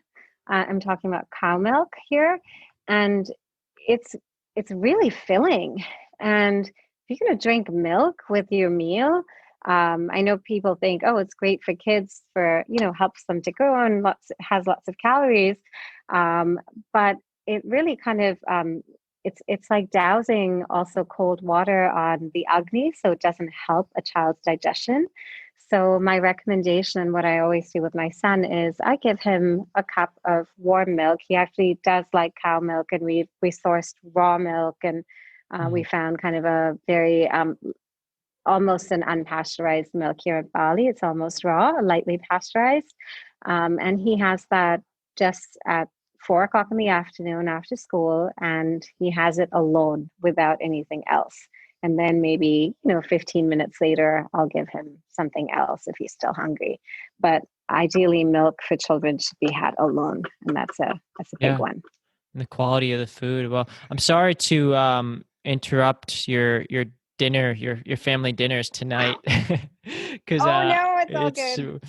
I'm talking about cow milk here. And it's really filling. And if you're going to drink milk with your meal, I know people think, oh, it's great for kids, for, helps them to grow and has lots of calories. But it really kind of, it's like dousing also cold water on the Agni, so it doesn't help a child's digestion. So my recommendation, what I always do with my son, is I give him a cup of warm milk. He actually does like cow milk, and we sourced raw milk, and we found kind of a very almost an unpasteurized milk here in Bali. It's almost raw, lightly pasteurized, and he has that just at 4:00 in the afternoon after school, and he has it alone without anything else. And then maybe, 15 minutes later, I'll give him something else if he's still hungry. But ideally, milk for children should be had alone, and that's a big one. And the quality of the food. Well, I'm sorry to interrupt your dinner, your family dinners tonight, because no, it's all good.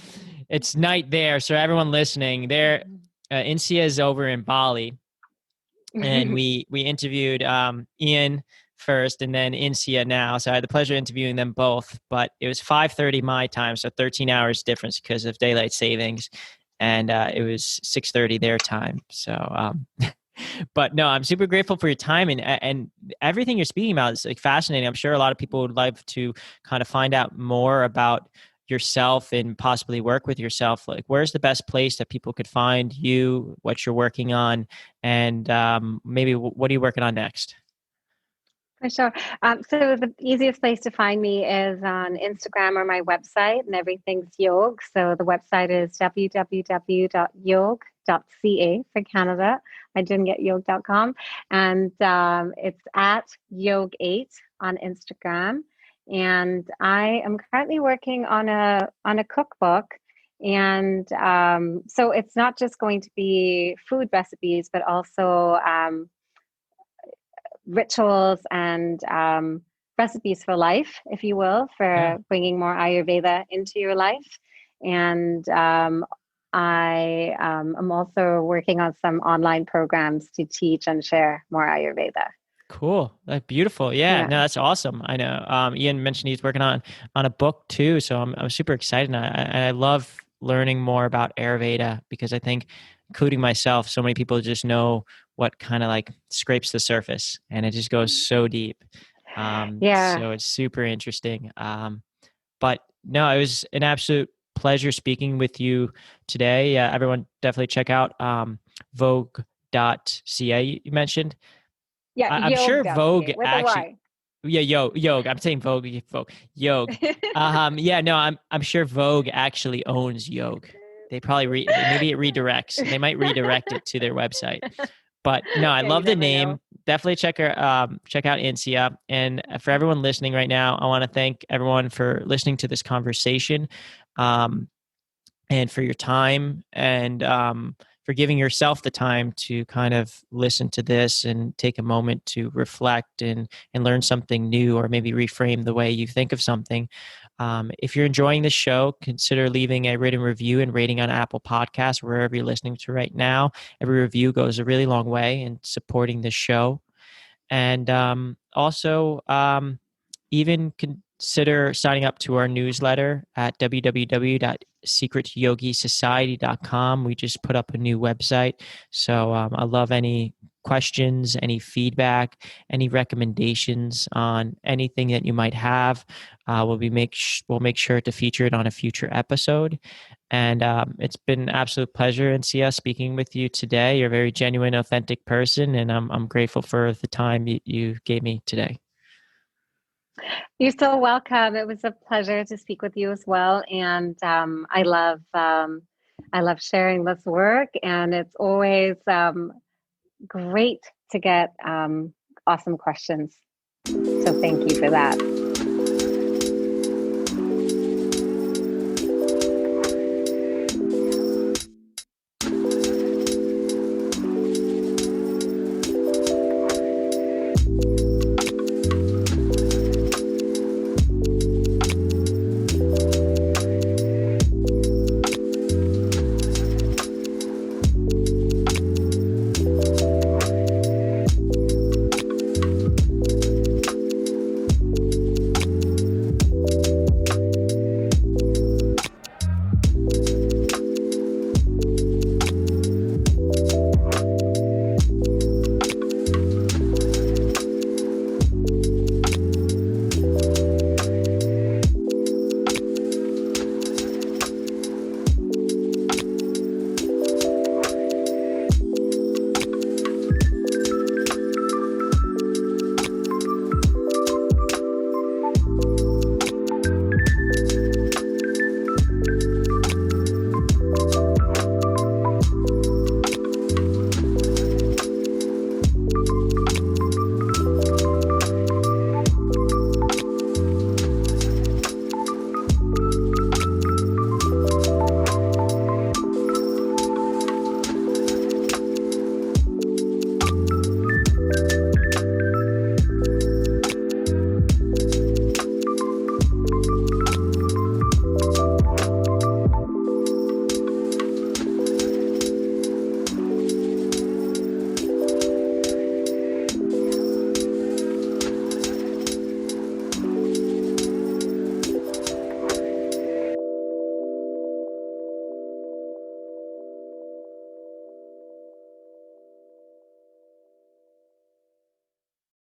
It's night there. So everyone listening, there, Insiya is over in Bali, and we interviewed Eoin first, and then Insiya now. So I had the pleasure of interviewing them both, but it was 5:30 my time, so 13 hours difference because of daylight savings, and it was 6:30 their time. So, but no, I'm super grateful for your time, and everything you're speaking about is like fascinating. I'm sure a lot of people would love to kind of find out more about yourself and possibly work with yourself. Like, where's the best place that people could find you, what you're working on, and maybe what are you working on next? For sure. So the easiest place to find me is on Instagram or my website, and everything's Yogue. So the website is www.yogue.ca for Canada. I didn't get yogue.com. And it's at Yogue8 on Instagram. And I am currently working on a cookbook. And so it's not just going to be food recipes, but also rituals and recipes for life, if you will, for bringing more Ayurveda into your life. And I am also working on some online programs to teach and share more Ayurveda. Cool. That's beautiful. Yeah, Yeah. no, that's awesome. I know. Eoin mentioned he's working on a book too, so I'm super excited. And I love learning more about Ayurveda because I think, including myself, so many people just know what kind of like scrapes the surface, and it just goes so deep. Yeah. So it's super interesting. But no, it was an absolute pleasure speaking with you today. Everyone, definitely check out Vogue.ca. You mentioned. Yeah. I'm sure Vogue Yogue.ca with a actually. Y. Yeah, Yogue. I'm saying Vogue. Vogue. Yogue. Yeah, no, I'm sure Vogue actually owns Yogue. They probably maybe it redirects. They might redirect it to their website. But no, I Yeah, you love the never name. know. Definitely check out Insiya. And for everyone listening right now, I want to thank everyone for listening to this conversation. And for your time and for giving yourself the time to kind of listen to this and take a moment to reflect and learn something new or maybe reframe the way you think of something. If you're enjoying this show, consider leaving a written review and rating on Apple Podcasts, wherever you're listening to right now. Every review goes a really long way in supporting this show. And also, even consider signing up to our newsletter at www.secretyogisociety.com. We just put up a new website. So I love any questions, any feedback, any recommendations on anything that you might have. We'll make sure to feature it on a future episode. And it's been an absolute pleasure, Insiya, speaking with you today. You're a very genuine, authentic person, and I'm grateful for the time you gave me today. You're so welcome. It was a pleasure to speak with you as well. And I love sharing this work, and it's always great to get awesome questions. So thank you for that.